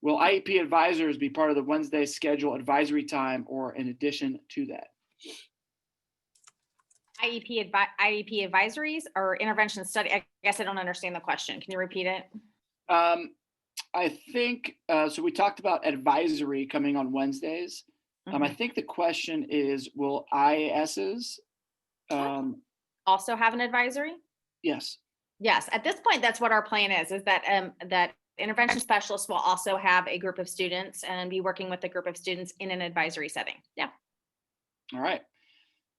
[SPEAKER 1] Will IEP advisors be part of the Wednesday schedule advisory time or in addition to that?
[SPEAKER 4] IEP advisories or intervention study? I guess I don't understand the question. Can you repeat it?
[SPEAKER 1] I think, so we talked about advisory coming on Wednesdays. I think the question is, will IASs
[SPEAKER 4] also have an advisory?
[SPEAKER 1] Yes.
[SPEAKER 4] Yes, at this point, that's what our plan is that that intervention specialists will also have a group of students and be working with a group of students in an advisory setting. Yeah.
[SPEAKER 1] All right.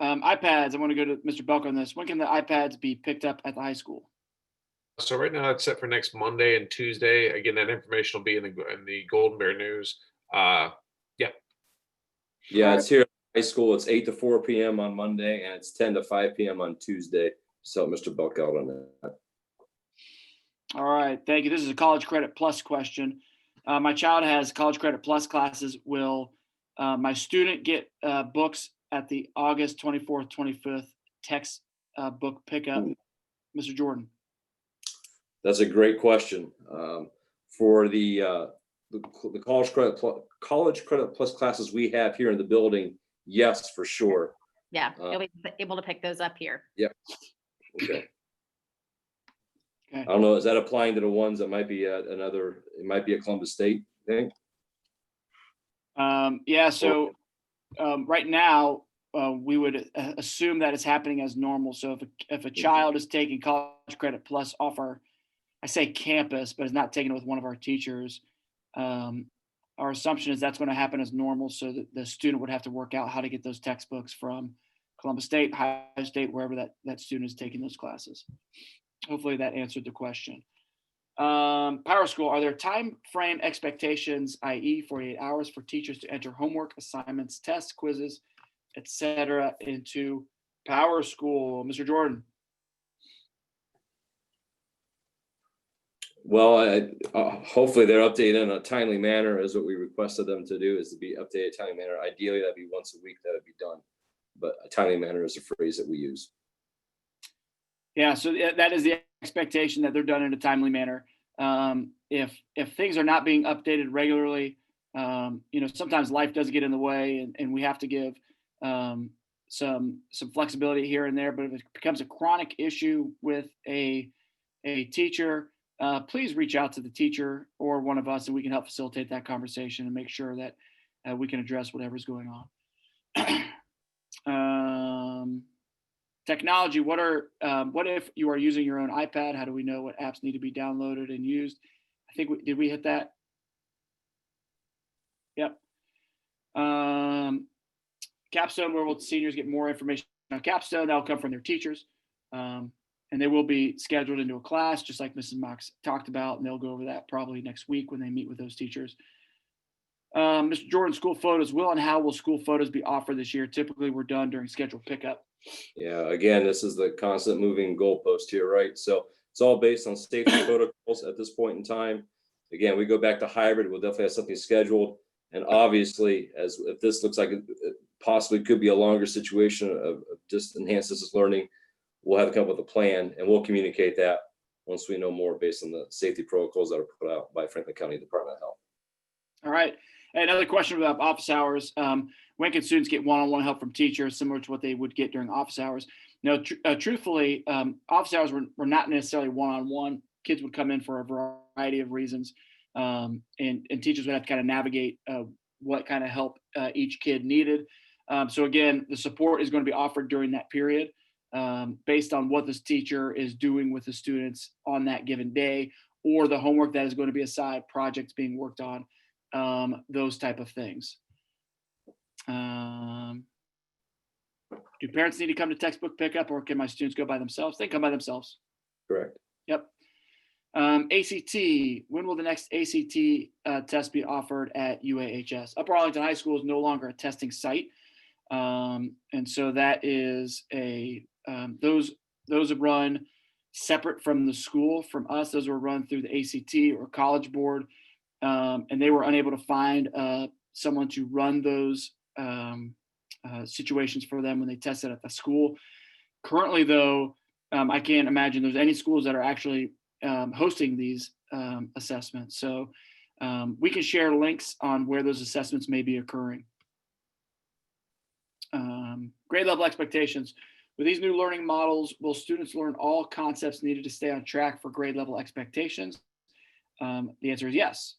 [SPEAKER 1] iPads, I want to go to Mr. Belk on this. When can the iPads be picked up at the high school?
[SPEAKER 2] So right now it's set for next Monday and Tuesday. Again, that information will be in the Golden Bear News.
[SPEAKER 3] Yeah, it's here at high school. It's 8 to 4 p.m. on Monday, and it's 10 to 5 p.m. on Tuesday. So Mr. Belk out on that.
[SPEAKER 1] All right, thank you. This is a College Credit Plus question. My child has College Credit Plus classes. Will my student get books at the August 24th, 25th text book pickup? Mr. Jordan.
[SPEAKER 3] That's a great question. For the College Credit Plus classes we have here in the building, yes, for sure.
[SPEAKER 4] Yeah, you'll be able to pick those up here.
[SPEAKER 3] Yep. Okay. I don't know, is that applying to the ones that might be at it might be at Columbus State, I think?
[SPEAKER 1] Yeah, so right now, we would assume that it's happening as normal. So if a child is taking College Credit Plus off I say campus, but is not taking it with one of our teachers, our assumption is that's going to happen as normal, so that the student would have to work out how to get those textbooks from Columbus State, Ohio State, wherever that student is taking those classes. Hopefully that answered the question. Power School, are there time frame expectations, i.e. 48 hours for teachers to enter homework, assignments, tests, quizzes, etc. into Power School? Mr. Jordan.
[SPEAKER 3] Well, hopefully they're updated in a timely manner, is what we requested them to do, is to be updated timely manner. Ideally, that'd be once a week that would be done. But a timely manner is a phrase that we use.
[SPEAKER 1] Yeah, so that is the expectation, that they're done in a timely manner. If things are not being updated regularly, sometimes life does get in the way, and we have to give some flexibility here and there. But if it becomes a chronic issue with a teacher, please reach out to the teacher or one of us, and we can help facilitate that conversation and make sure that we can address whatever's going on. Technology. What if you are using your own iPad? How do we know what apps need to be downloaded and used? I think did we hit that? Yep. Capstone, where will seniors get more information on Capstone? That'll come from their teachers. And they will be scheduled into a class, just like Mrs. Mox talked about, and they'll go over that probably next week when they meet with those teachers. Mr. Jordan, school photos. Will and how will school photos be offered this year? Typically, we're done during scheduled pickup.
[SPEAKER 3] Yeah, again, this is the constant moving goalpost here, right? So it's all based on safety protocols at this point in time. Again, we go back to hybrid, we'll definitely have something scheduled. And obviously, if this looks like it possibly could be a longer situation of just enhanced distance learning, we'll have to come up with a plan, and we'll communicate that once we know more based on the safety protocols that are put out by Franklin County Department of Health.
[SPEAKER 1] All right. Another question about office hours. When can students get one-on-one help from teachers, similar to what they would get during office hours? No, truthfully, office hours were not necessarily one-on-one. Kids would come in for a variety of reasons, and teachers would have to kind of navigate what kind of help each kid needed. So again, the support is going to be offered during that period, based on what this teacher is doing with the students on that given day, or the homework that is going to be assigned, projects being worked on, those type of things. Do parents need to come to textbook pickup, or can my students go by themselves? They come by themselves.
[SPEAKER 3] Correct.
[SPEAKER 1] Yep. ACT, when will the next ACT test be offered at UAHS? Upper Arlington High School is no longer a testing site. And so that is those are run separate from the school, from us. Those were run through the ACT or College Board. And they were unable to find someone to run those situations for them when they tested at the school. Currently, though, I can't imagine there's any schools that are actually hosting these assessments. So we can share links on where those assessments may be occurring. Grade level expectations. With these new learning models, will students learn all concepts needed to stay on track for grade level expectations? The answer is yes.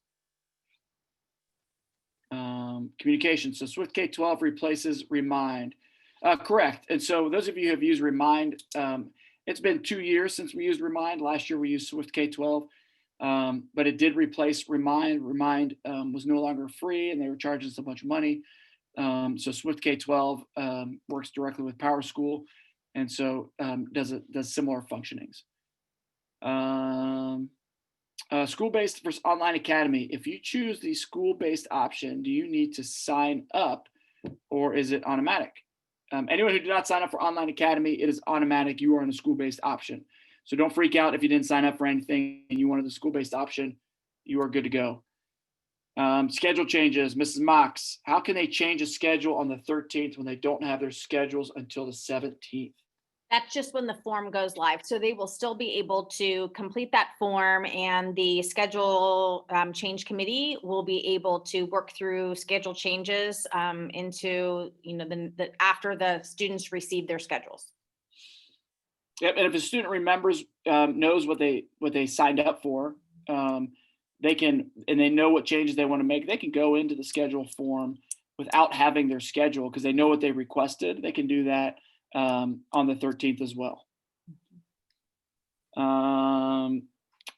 [SPEAKER 1] Communication. So Swift K-12 replaces Remind. Correct. And so those of you who have used Remind, it's been 2 years since we used Remind. Last year we used Swift K-12, but it did replace Remind. Remind was no longer free, and they were charging us a bunch of money. So Swift K-12 works directly with PowerSchool, and so does similar functionings. School-based versus online academy. If you choose the school-based option, do you need to sign up, or is it automatic? Anyone who did not sign up for online academy, it is automatic. You are on the school-based option. So don't freak out if you didn't sign up for anything and you wanted the school-based option. You are good to go. Schedule changes. Mrs. Mox, how can they change a schedule on the 13th when they don't have their schedules until the 17th?
[SPEAKER 4] That's just when the form goes live. So they will still be able to complete that form, and the schedule change committee will be able to work through schedule changes into, after the students receive their schedules.
[SPEAKER 1] Yep. And if a student remembers, knows what they signed up for, they can, and they know what changes they want to make, they can go into the schedule form without having their schedule, because they know what they requested. They can do that on the 13th as well.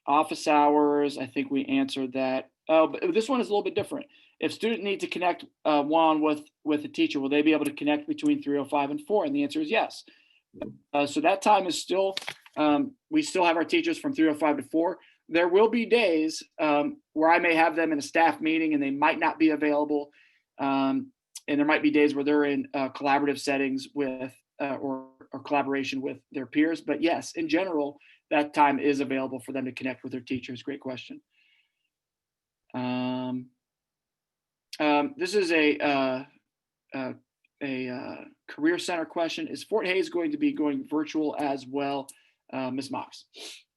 [SPEAKER 1] Office hours, I think we answered that. Oh, but this one is a little bit different. If students need to connect one with a teacher, will they be able to connect between 3:05 and 4? And the answer is yes. So that time is still, we still have our teachers from 3:05 to 4. There will be days where I may have them in a staff meeting and they might not be available. And there might be days where they're in collaborative settings with or or collaboration with their peers. But yes, in general, that time is available for them to connect with their teachers. Great question. This is a career center question. Is Fort Hays going to be going virtual as well, Ms. Mox?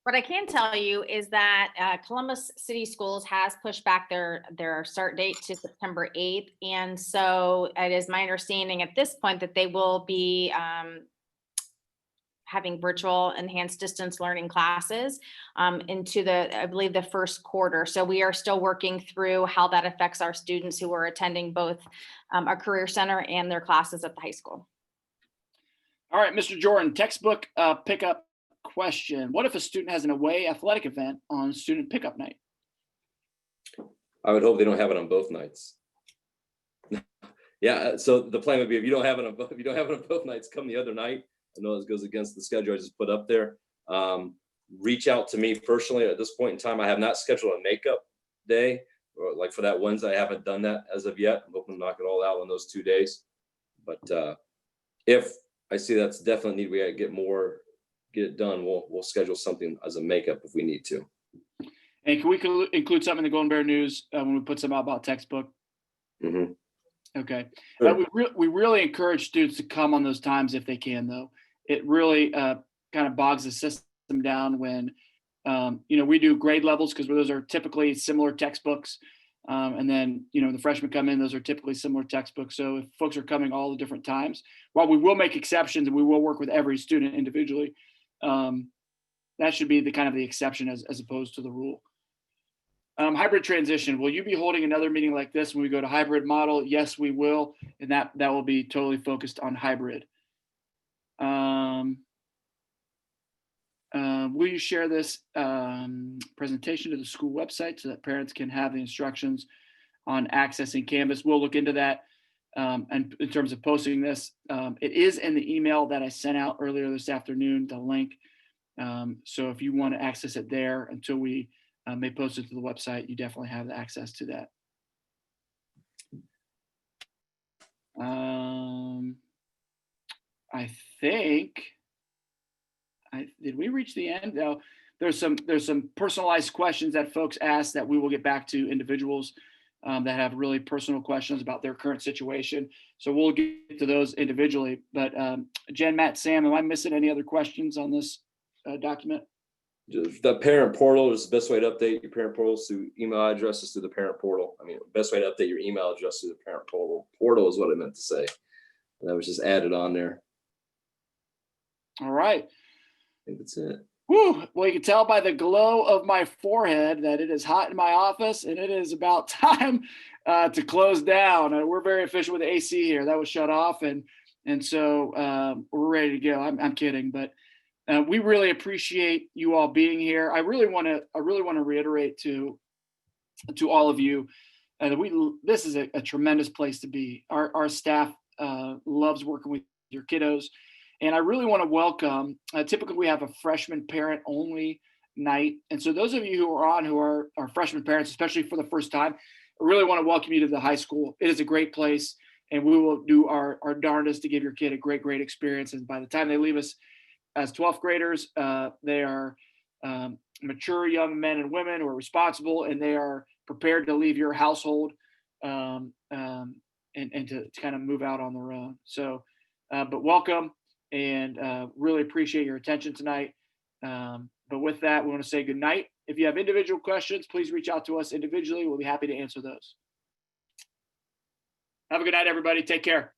[SPEAKER 4] What I can tell you is that Columbus City Schools has pushed back their start date to September 8th. And so it is my understanding at this point that they will be having virtual enhanced distance learning classes into I believe the first quarter. So we are still working through how that affects our students who are attending both our career center and their classes at the high school.
[SPEAKER 1] All right, Mr. Jordan, textbook pickup question. What if a student has an away athletic event on student pickup night?
[SPEAKER 3] I would hope they don't have it on both nights. Yeah, so the plan would be if you don't have it on both nights, come the other night. I know this goes against the schedule I just put up there. Reach out to me personally. At this point in time, I have not scheduled a makeup day, or like for that Wednesday. I haven't done that as of yet. I'm hoping to knock it all out on those 2 days. But if I see that's definitely need, we got to get it done. We'll schedule something as a makeup if we need to.
[SPEAKER 1] And can we include something in the Golden Bear News when we put some out about textbook?
[SPEAKER 3] Mm-hmm.
[SPEAKER 1] Okay.
[SPEAKER 3] Sure.
[SPEAKER 1] We really encourage students to come on those times if they can, though. It really kind of bogs the system down when, we do grade levels because those are typically similar textbooks. And then, the freshmen come in, those are typically similar textbooks. So if folks are coming all the different times, while we will make exceptions and we will work with every student individually, that should be the kind of the exception as opposed to the rule. Hybrid transition. Will you be holding another meeting like this when we go to hybrid model? Yes, we will. And that will be totally focused on hybrid. Will you share this presentation to the school website so that parents can have the instructions on accessing Canvas? We'll look into that. And in terms of posting this, it is in the email that I sent out earlier this afternoon, the link. So if you want to access it there until we may post it to the website, you definitely have access to that. I think, did we reach the end? No, there's some personalized questions that folks ask that we will get back to individuals that have really personal questions about their current situation. So we'll get to those individually. But Jen, Matt, Sam, am I missing any other questions on this document?
[SPEAKER 3] The parent portal is the best way to update your parent portals through email addresses through the parent portal. I mean, best way to update your email address through the parent portal. Portal is what I meant to say. And that was just added on there.
[SPEAKER 1] All right.
[SPEAKER 3] I think that's it.
[SPEAKER 1] Whew. Well, you can tell by the glow of my forehead that it is hot in my office and it is about time to close down. We're very efficient with the AC here. That was shut off. And so we're ready to go. I'm kidding, but we really appreciate you all being here. I really want to reiterate to all of you that this is a tremendous place to be. Our staff loves working with your kiddos, and I really want to welcome. Typically, we have a freshman parent only night, and so those of you who are freshman parents, especially for the first time, I really want to welcome you to the high school. It is a great place, and we will do our darndest to give your kid a great experience. And by the time they leave us as 12th graders, they are mature young men and women who are responsible, and they are prepared to leave your household and to kind of move out on their own. So, but welcome, and really appreciate your attention tonight. But with that, we want to say good night. If you have individual questions, please reach out to us individually. We'll be happy to answer those. Have a good night, everybody. Take care.